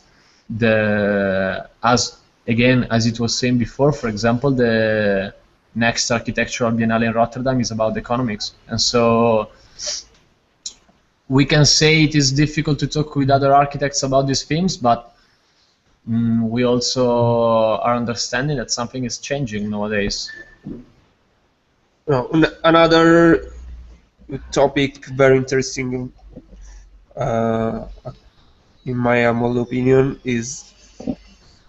as it was saying before, for example, the next architectural biennale in Rotterdam is about economics, and so we can say it is difficult to talk with other architects about these things, but we also are understanding that something is changing nowadays.
No, another topic very interesting, in my humble opinion, is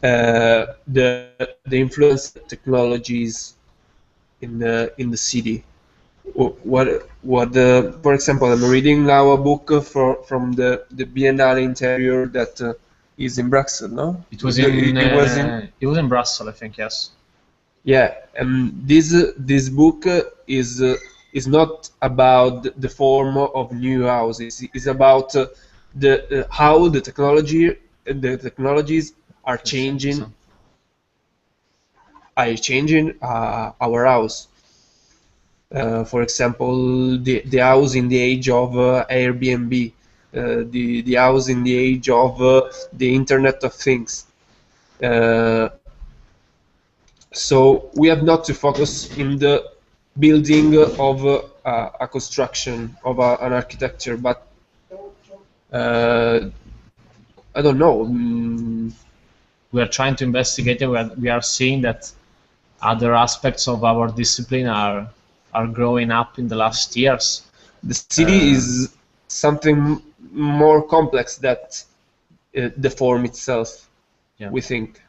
the influence of technologies in the city. For example, I'm reading now a book from the Biennale Interior that is in Brussels, no?
It was in Brussels, I think, yes.
Yeah, and this book is not about the form of new houses. It's about how the technologies are changing our house. For example, the house in the age of Airbnb, the house in the age of the Internet of Things. So we have not to focus in the building of a construction of an architecture, but I don't know.
We are trying to investigate it. We are seeing that other aspects of our discipline are growing up in the last years.
The city is something more complex than the form itself.
Yeah.
We think.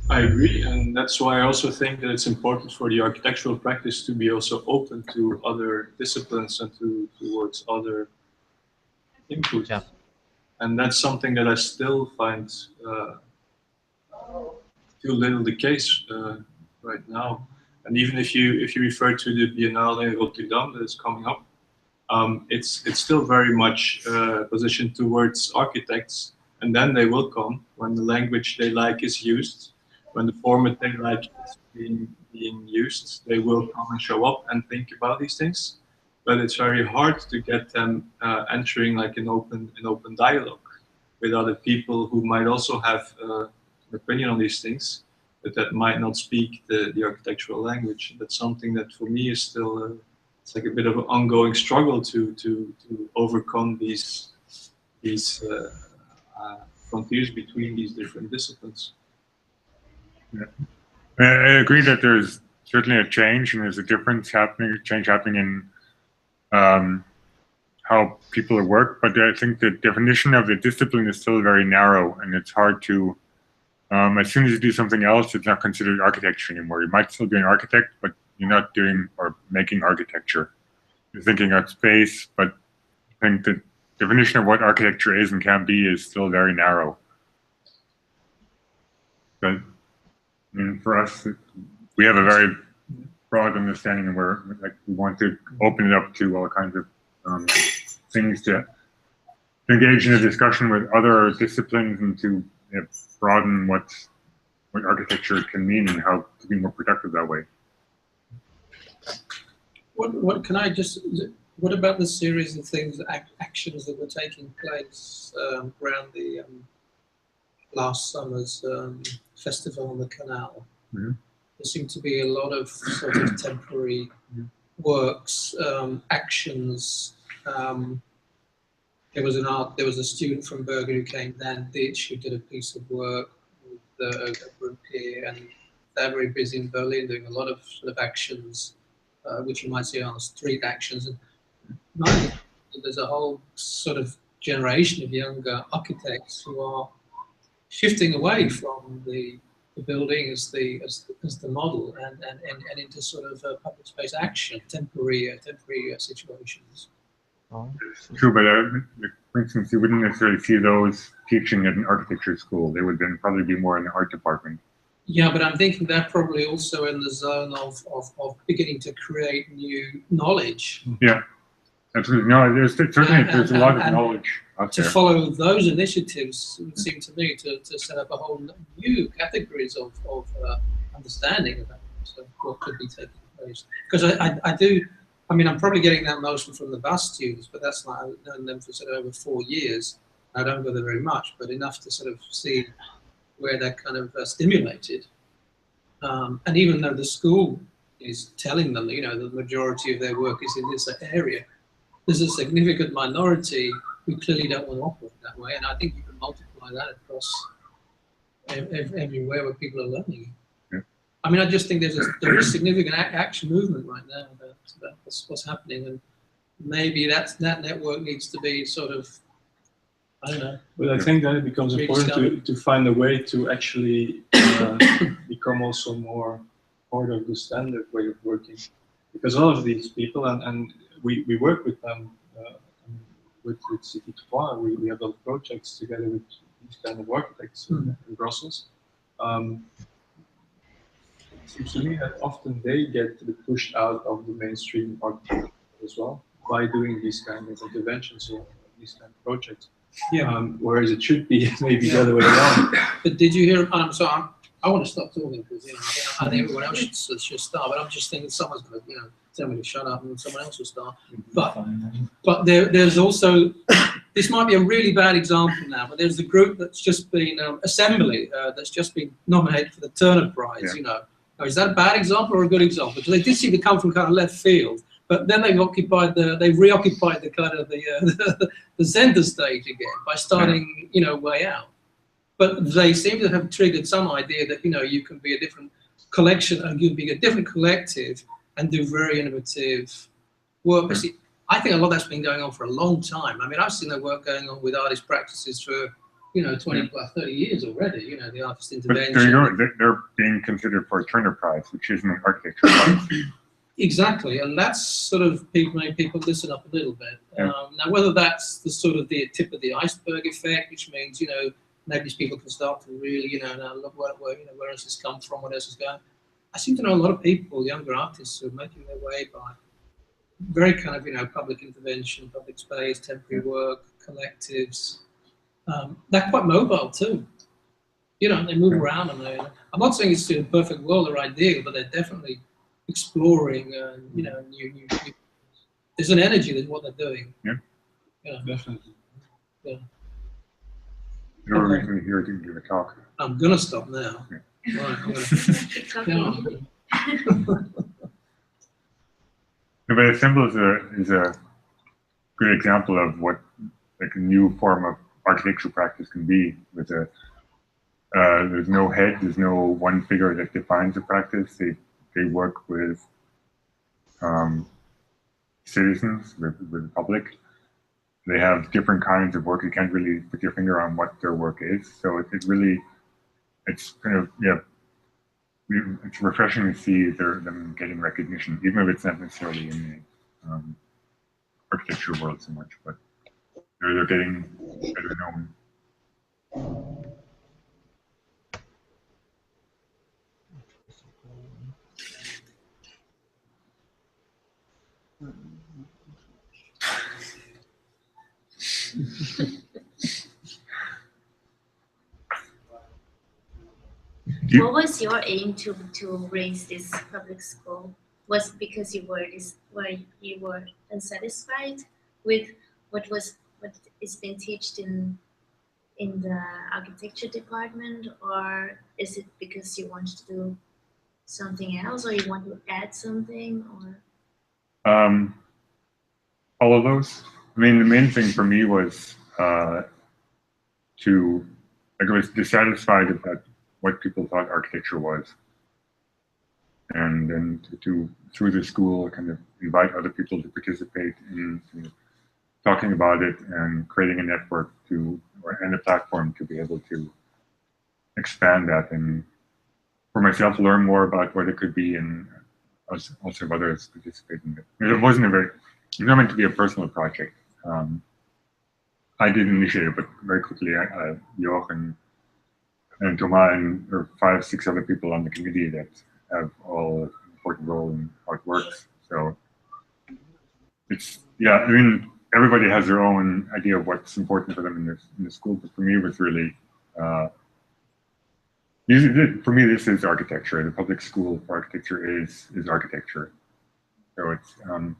I agree, and that's why I also think that it's important for the architectural practice to be also open to other disciplines and towards other inputs.
Yeah.
And that's something that I still find too little the case right now. And even if you refer to the Biennale in Rotterdam that is coming up, it's still very much positioned towards architects, and then they will come when the language they like is used. When the format they like is being used, they will come and show up and think about these things. But it's very hard to get them entering like an open dialogue with other people who might also have an opinion on these things, but that might not speak the architectural language. That's something that for me is still it's like a bit of an ongoing struggle to overcome these frontiers between these different disciplines.
Yeah. I agree that there's certainly a change, and there's a change happening in how people work, but I think the definition of the discipline is still very narrow, and it's hard to, as soon as you do something else, it's not considered architecture anymore. You might still be an architect, but you're not doing or making architecture. You're thinking of space, but I think the definition of what architecture is and can be is still very narrow. But I mean, for us, we have a very broad understanding, and we want to open it up to all kinds of things to engage in a discussion with other disciplines and to broaden what architecture can mean and how to be more productive that way.
What can I just? What about the series of things, actions that were taking place around the last summer's festival on the canal?
Mm-hmm.
There seemed to be a lot of sort of temporary works, actions. There was a student from Bergen who came, Dan Ditch, who did a piece of work with a group here, and they're very busy in Berlin doing a lot of sort of actions, which you might see on the street actions. And there's a whole sort of generation of younger architects who are shifting away from the building as the model and into sort of public space action, temporary situations.
True, but for instance, you wouldn't necessarily see those teaching at an architecture school. They would then probably be more in the art department.
Yeah, but I'm thinking they're probably also in the zone of beginning to create new knowledge.
Yeah, absolutely. No, there's a lot of knowledge out
to
there.
follow those initiatives, it would seem to me to set up a whole new categories of understanding about what could be taking place. Because I do. I mean, I'm probably getting that notion from the bus students, but that's like I've known them for sort of over 4 years. I don't go there very much, but enough to sort of see where they're kind of stimulated. And even though the school is telling them, you know, the majority of their work is in this area, there's a significant minority who clearly don't want to operate that way. And I think you can multiply that across everywhere where people are learning. I mean, I just think there is significant action movement right now about what's happening, and maybe that network needs to be sort of, I don't know.
But I think that it becomes important to find a way to actually become also more part of the standard way of working, because all of these people, and we work with them with City 3. We have a lot of projects together with these kind of architects in Brussels. It seems to me that often they get pushed out of the mainstream architecture as well by doing these kind of interventions or these kind of projects.
Yeah.
Whereas it should be maybe the other way around.
But did you hear? I want to stop talking because I think everyone else should start. But I'm just thinking someone's going to tell me to shut up and someone else will start. But there's also this might be a really bad example now. But there's a group that's just been Assembly that's just been nominated for the Turner Prize. Yeah. You know, now, is that a bad example or a good example? Because they did seem to come from kind of left field. But then they've reoccupied the kind of the center stage again by starting, you know, way out. But they seem to have triggered some idea that, you know, you can be a different collection and you can be a different collective and do very innovative work. See, I think a lot of that's been going on for a long time. I mean, I've seen the work going on with artist practices for, you know, 20 plus 30 years already, you know, the artist intervention.
But they're being considered for a Turner Prize, which isn't an architecture prize.
Exactly, and that's sort of made people listen up a little bit.
Yeah.
Now, whether that's the sort of the tip of the iceberg effect, which means, you know, maybe these people can start to really, you know, now look where else has come from, what else is going. I seem to know a lot of people, younger artists, who are making their way by very kind of, you know, public intervention, public space, temporary work, collectives. They're quite mobile too. You know, they move around, and I'm not saying it's a perfect world or ideal, but they're definitely exploring, you know, new. There's an energy in what they're doing.
Yeah.
Yeah.
Definitely.
Yeah.
You're recently here to give a talk.
I'm gonna stop now.
Yeah.
Right, I'm gonna,
Keep talking.
No, but Assemble is a good example of what like a new form of architectural practice can be. With there's no head, there's no one figure that defines the practice. They work with citizens, with the public. They have different kinds of work. You can't really put your finger on what their work is. So it's kind of, yeah, it's refreshing to see them getting recognition, even if it's not necessarily in the architecture world so much, but they're getting better known.
What was your aim to raise this public school? Was it because you were unsatisfied with what is being taught in the architecture department, or is it because you wanted to do something else, or you want to add something, or?
All of those. I mean, the main thing for me was I was dissatisfied about what people thought architecture was, and then to through the school kind of invite other people to participate in talking about it and creating a network and a platform to be able to expand that, and for myself learn more about what it could be, and also have others participate in it. It's not meant to be a personal project. I did initiate it, but very quickly, Jochen and Thomas or 5, 6 other people on the committee that have all an important role in how it works. So it's, yeah, I mean, everybody has their own idea of what's important for them in the school, but for me, it was really, for me, this is architecture. The public school for architecture is architecture. So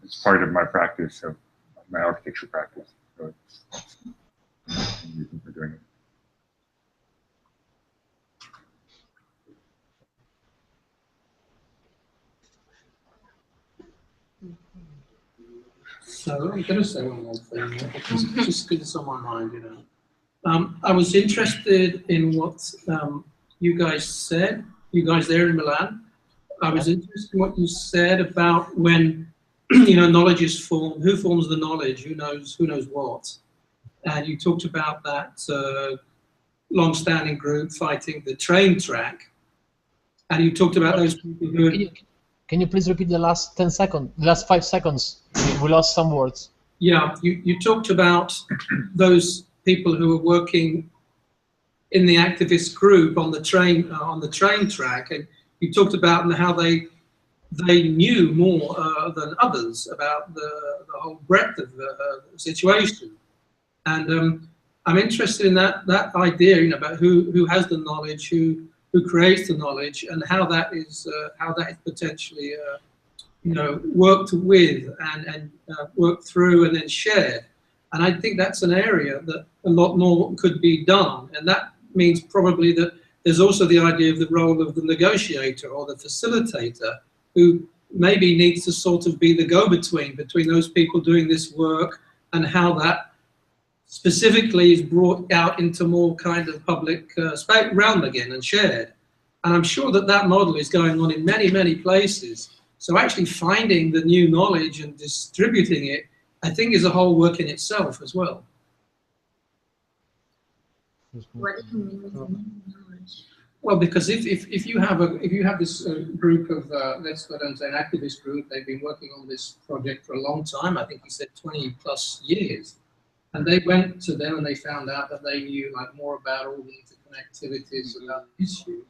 it's part of my practice, of my architecture practice. So it's the reason for doing it.
so I'm going to say one more thing, because it's just because it's on my mind, you know. I was interested in what you guys said, you guys there in Milan. I was interested in what you said about when, you know, knowledge is formed. Who forms the knowledge? Who knows what? And you talked about that long-standing group fighting the train track. And you talked about those people who...
Can you please repeat the last 10 seconds, the last 5 seconds? We lost some words.
Yeah, you talked about those people who were working in the activist group on the train track, and you talked about how they knew more than others about the whole breadth of the situation. And I'm interested in that idea, you know, about who has the knowledge, who creates the knowledge, and how that is potentially you know, worked with and worked through and then shared. And I think that's an area that a lot more could be done, and that means probably that there's also the idea of the role of the negotiator or the facilitator who maybe needs to sort of be the go-between between those people doing this work and how that specifically is brought out into more kind of public realm again and shared. And I'm sure that that model is going on in many, many places. So actually finding the new knowledge and distributing it, I think, is a whole work in itself as well.
What do you mean with the new knowledge?
Well, because if you have this group of let's go down to an activist group, they've been working on this project for a long time. I think he said 20 plus years, and they went to them and they found out that they knew like more about all the interconnectivities about issues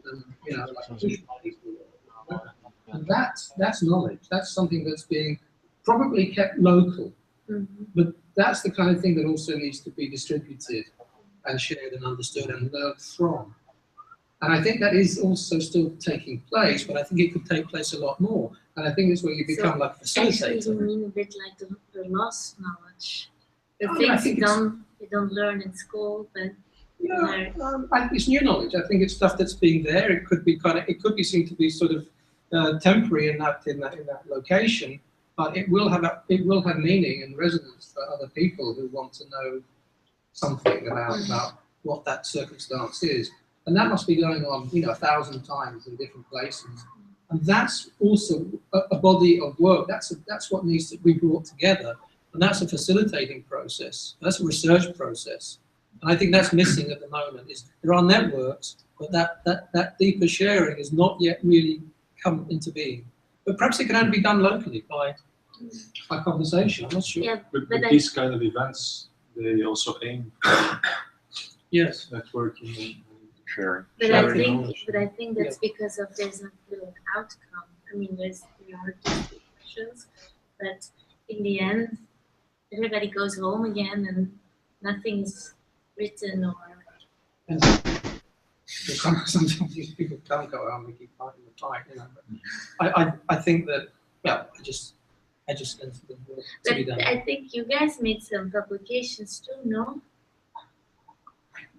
than, you know, like, and that's knowledge. That's something that's being probably kept local, but that's the kind of thing that also needs to be distributed and shared and understood and learned from. And I think that is also still taking place, but I think it could take place a lot more. And I think that's where you become like a facilitator.
Actually, you mean a bit like the lost knowledge, the
I mean, I
things
think
you don't learn in school, but
yeah, it's new knowledge. I think it's stuff that's being there. It could be seen to be sort of temporary in that location, but it will have meaning and resonance for other people who want to know something about what that circumstance is. And that must be going on, you know, 1,000 times in different places. And that's also a body of work. That's what needs to be brought together. And that's a facilitating process. That's a research process. And I think that's missing at the moment. Is there are networks, but that deeper sharing has not yet really come into being. But perhaps it can only be done locally by conversation. I'm not sure.
yeah,
But
but
these kind of events, they also aim
Yes.
networking and
Sharing.
But I
Sharing
think,
knowledge.
but I think that's because of there's not really an outcome. I mean, there are discussions, but in the end, everybody goes home again, and nothing's written or.
And sometimes these people can't go out and they keep fighting the fight, you know. But I think that, well, I just sense the work to be
But
done.
I think you guys made some publications too, no?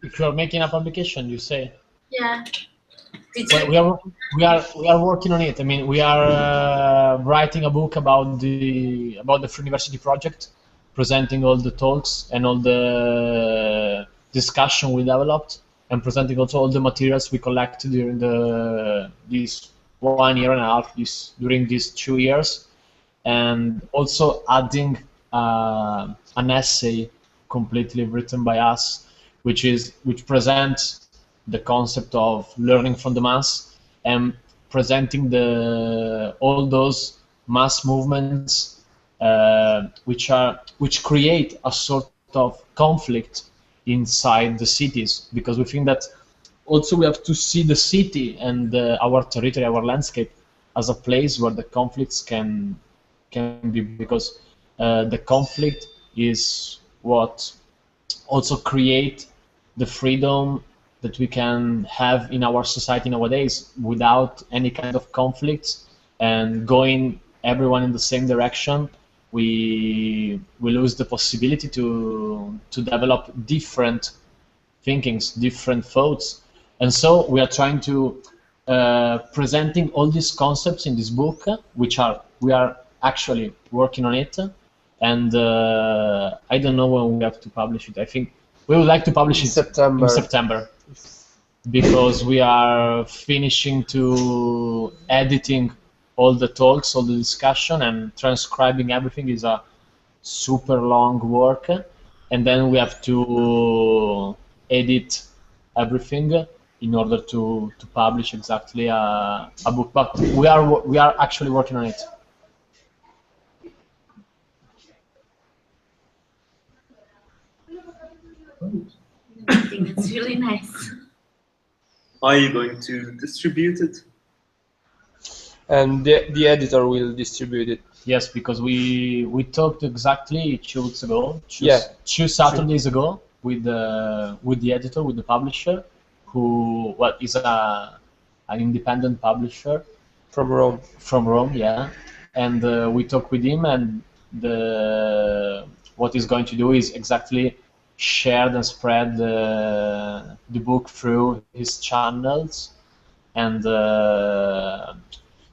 If you are making a publication, you say.
Yeah. Did
Well,
you?
we are working on it. I mean, we are writing a book about the Free University project, presenting all the talks and all the discussion we developed, and presenting also all the materials we collected during this 1 year and a half, during these 2 years, and also adding an essay completely written by us, which presents the concept of learning from the mass and presenting all those mass movements which create a sort of conflict inside the cities, because we think that also we have to see the city and our territory, our landscape, as a place where the conflicts can be, because the conflict is what also create the freedom that we can have in our society nowadays. Without any kind of conflicts and going everyone in the same direction, we lose the possibility to develop different thinkings, different thoughts. And so we are trying to presenting all these concepts in this book, we are actually working on it, and I don't know when we have to publish it. I think we would like to publish it
September.
in September, because we are finishing to editing all the talks, all the discussion, and transcribing everything is a super long work, and then we have to edit everything in order to publish exactly a book. But we are actually working on it.
I think it's really nice.
are you going to distribute it?
And the editor will distribute it.
Yes, because we talked exactly 2 weeks ago,
Yeah.
2 Saturdays ago, with the editor, with the publisher, who is an independent publisher
From Rome.
from Rome, yeah. And we talked with him, and what he's going to do is exactly share and spread the book through his channels, and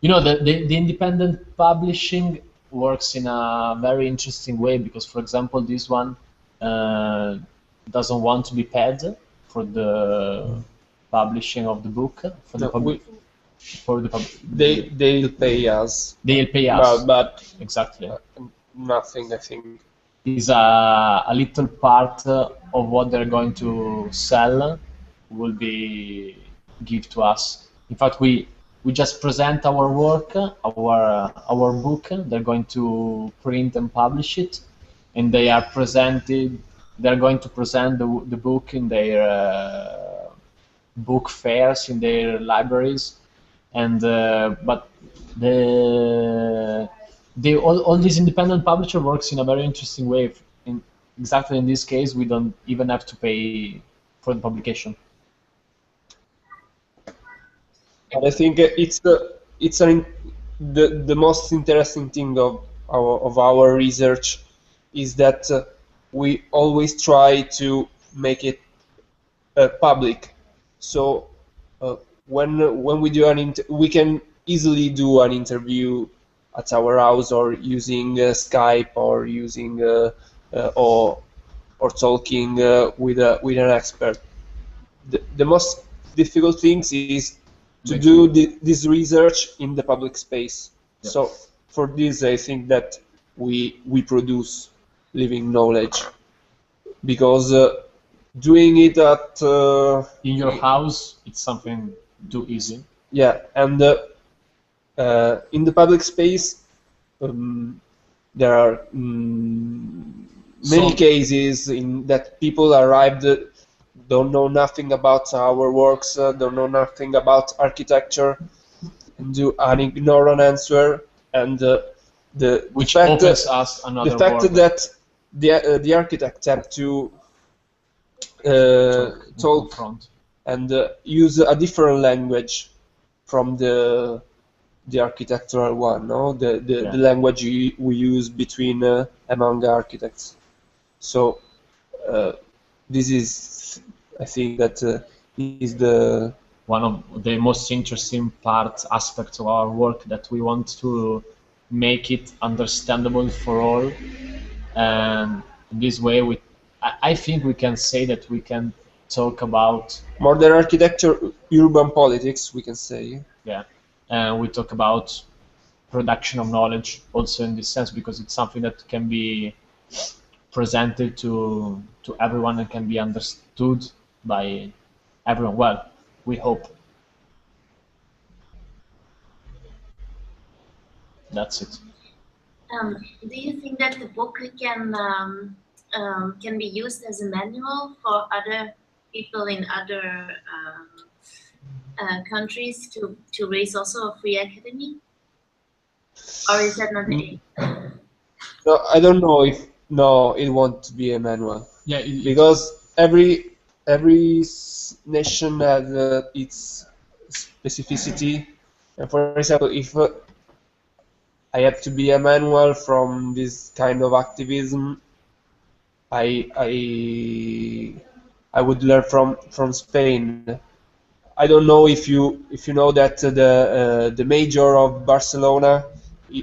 You know, the independent publishing works in a very interesting way because, for example, this one doesn't want to be paid for the publishing of the book. For the
No,
public, for the pub,
they'll pay us,
they'll pay us.
but
Exactly.
nothing, I think.
Is a little part of what they're going to sell will be give to us. In fact, we just present our work, our book. They're going to print and publish it, and they are presented. They're going to present the book in their book fairs, in their libraries, and but all this independent publisher works in a very interesting way. Exactly in this case, we don't even have to pay for the publication.
And I think the most interesting thing of our research is that we always try to make it public. So when we do we can easily do an interview at our house or using Skype or using or talking with an expert. The most difficult things is to do this research in the public space.
Yeah.
So for this, I think that we produce living knowledge, because doing it at
In your house, it's something too easy.
yeah, and in the public space, there are many
So-
cases in that people arrived, don't know nothing about our works, don't know nothing about architecture, and do an ignorant answer, and
Which
fact
opens us another
the fact
world.
that the architect have to talk
Confront.
and use a different language from the architectural one, no? The language we use between among architects. So this is, I think that is the
One of the most interesting aspects of our work, that we want to make it understandable for all, and in this way I think we can say that we can talk about,
more than architecture, urban politics, we can say.
and we talk about production of knowledge also in this sense, because it's something that can be presented to everyone and can be understood by everyone. Well, we hope. That's it.
Do you think that the book can be used as a manual for other people in other countries to raise also a free academy? Or is that not the aim?
No, I don't know if it won't be a manual,
Yeah,
because every nation has its specificity. And for example, if I have to be a manual from this kind of activism, I would learn from Spain. I don't know if you know that the mayor of Barcelona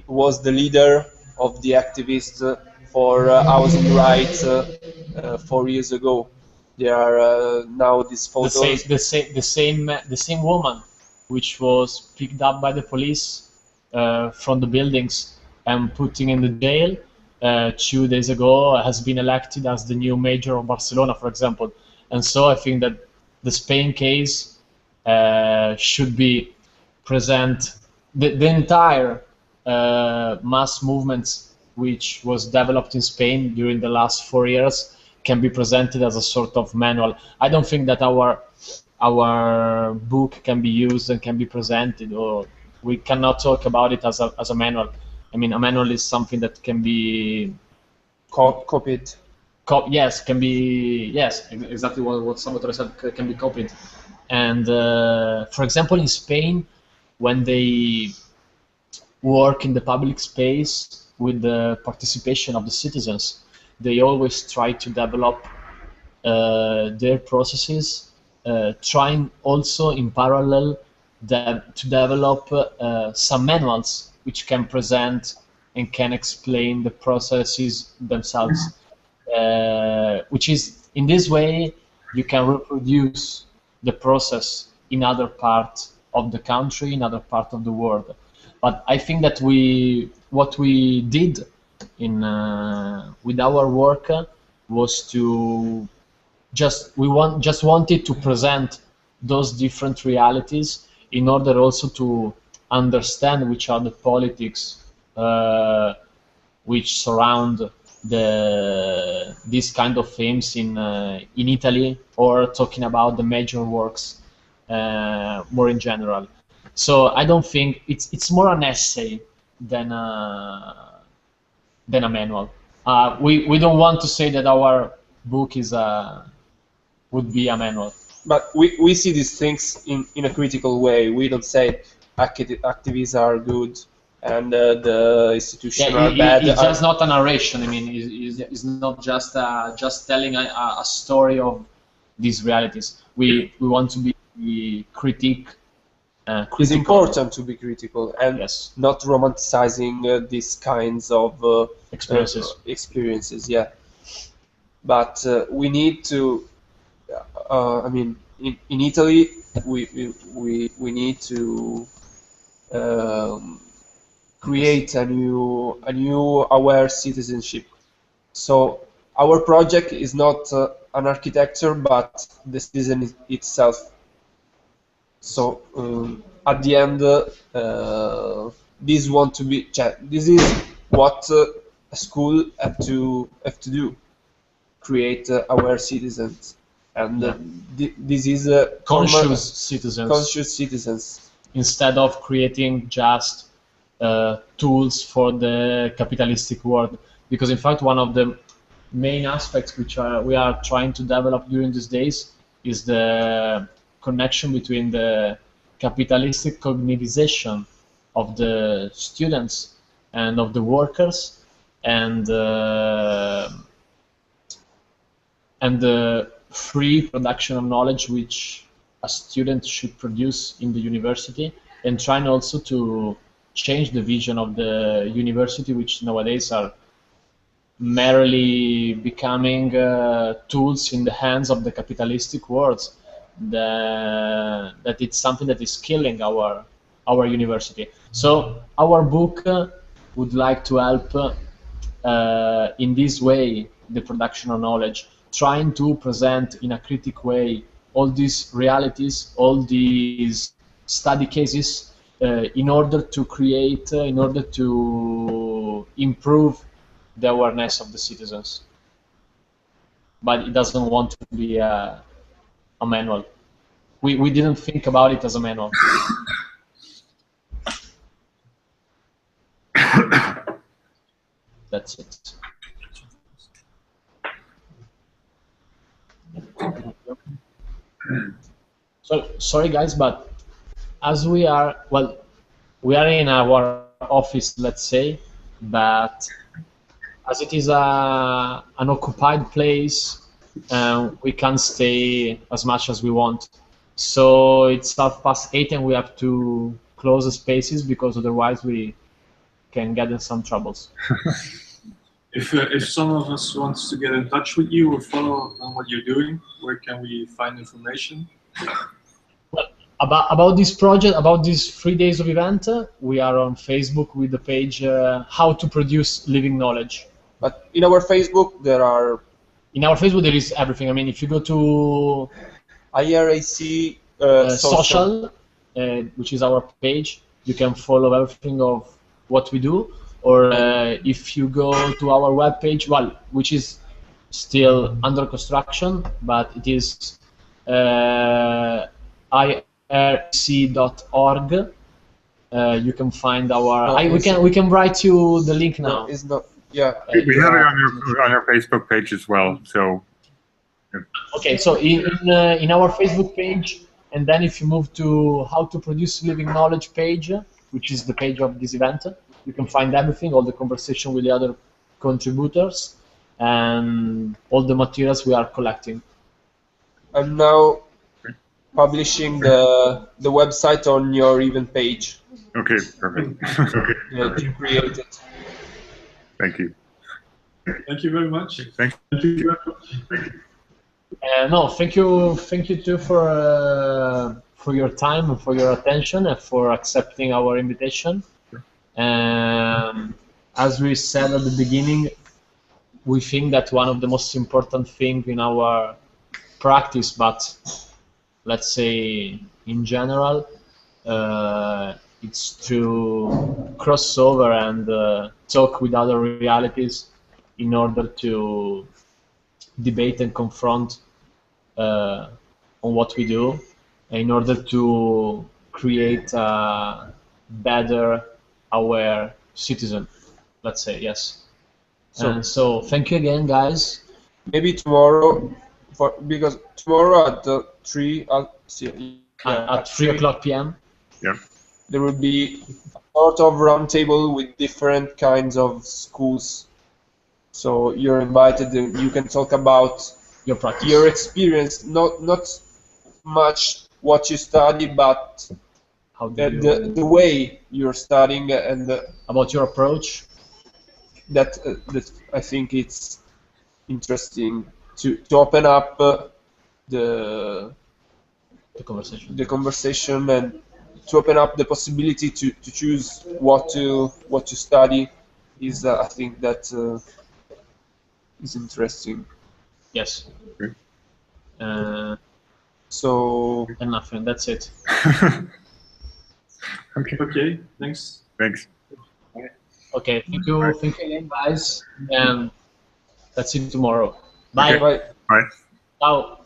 was the leader of the activists for housing rights 4 years ago. There are now these photos.
the same woman, which was picked up by the police from the buildings and putting in the jail 2 days ago, has been elected as the new mayor of Barcelona, for example. And so I think that the Spain case should be present. The entire mass movements which was developed in Spain during the last 4 years can be presented as a sort of manual. I don't think that our book can be used and can be presented, or we cannot talk about it as a manual. I mean, a manual is something that can be
copied.
Yes, exactly what Salvatore said, can be copied. And for example, in Spain, when they work in the public space with the participation of the citizens, they always try to develop their processes, trying also in parallel to develop some manuals which can present and can explain the processes themselves. Which is, in this way, you can reproduce the process in other parts of the country, in other parts of the world. But I think that what we did with our work was to just wanted to present those different realities in order also to understand which are the politics which surround these kind of themes in Italy, or talking about the major works more in general. So I don't think it's more an essay than a manual. We don't want to say that our book would be a manual.
But we see these things in a critical way. We don't say activists are good and the institutions are bad.
It's just not a narration. I mean, it's not just telling a story of these realities. We want to be critical.
It's important to be critical and
yes,
not romanticizing these kinds of
experiences.
Yeah, but we need to. I mean, in Italy, we need to create a new aware citizenship. So our project is not an architecture, but the citizen itself. So at the end, this is what a school have to do: create aware citizens, and this is
conscious citizens.
Conscious citizens,
instead of creating just tools for the capitalistic world. Because in fact, one of the main aspects which we are trying to develop during these days is the connection between the capitalistic cognitivization of the students and of the workers and the free production of knowledge which a student should produce in the university, and trying also to change the vision of the university, which nowadays are merely becoming tools in the hands of the capitalistic world. That it's something that is killing our university. So our book would like to help in this way the production of knowledge, trying to present in a critical way all these realities, all these study cases, in order to create, in order to improve the awareness of the citizens. But it doesn't want to be a manual. We didn't think about it as a manual. That's it. So sorry guys, but as we are in our office, let's say, but as it is an occupied place, we can't stay as much as we want. So it's 8:30 and we have to close the spaces, because otherwise we can get in some troubles.
If some of us wants to get in touch with you or follow on what you're doing, where can we find information?
Well, about this project, about these 3 days of event, we are on Facebook with the page How to Produce Living Knowledge.
But in our Facebook there is
everything. I mean, if you go to
IRAC
social, which is our page, you can follow everything of what we do. Or if you go to our webpage, which is still under construction, but it is irc.org. You can find our. We can write you the link now.
No, it's not. Yeah.
We have it on your Facebook page as well. So.
Okay, so in our Facebook page, and then if you move to How to Produce Living Knowledge page, which is the page of this event, you can find everything, all the conversation with the other contributors, and all the materials we are collecting.
And now publishing the website on your event page
Okay, perfect.
that you created.
Thank you.
Thank you very much.
Thank
you.
No, thank you too for your time and for your attention and for accepting our invitation. As we said at the beginning, we think that one of the most important things in our practice, but let's say in general, it's to cross over and talk with other realities in order to debate and confront on what we do, in order to create a better aware citizen, let's say. Yes. So thank you again, guys.
Maybe tomorrow, because tomorrow at 3
At 3 o'clock p.m.
there will be a sort of roundtable with different kinds of schools. So you're invited. You can talk about
your practice,
your experience, not much what you study, but
how do you,
the way you're studying and
about your approach.
That I think it's interesting to open up the conversation and to open up the possibility to choose what to study is I think that is interesting.
Yes.
So
and nothing. That's it.
Okay. Thanks.
Thanks.
Okay. Thank you again, guys, and let's see you tomorrow. Bye.
Bye.
Bye.
Ciao.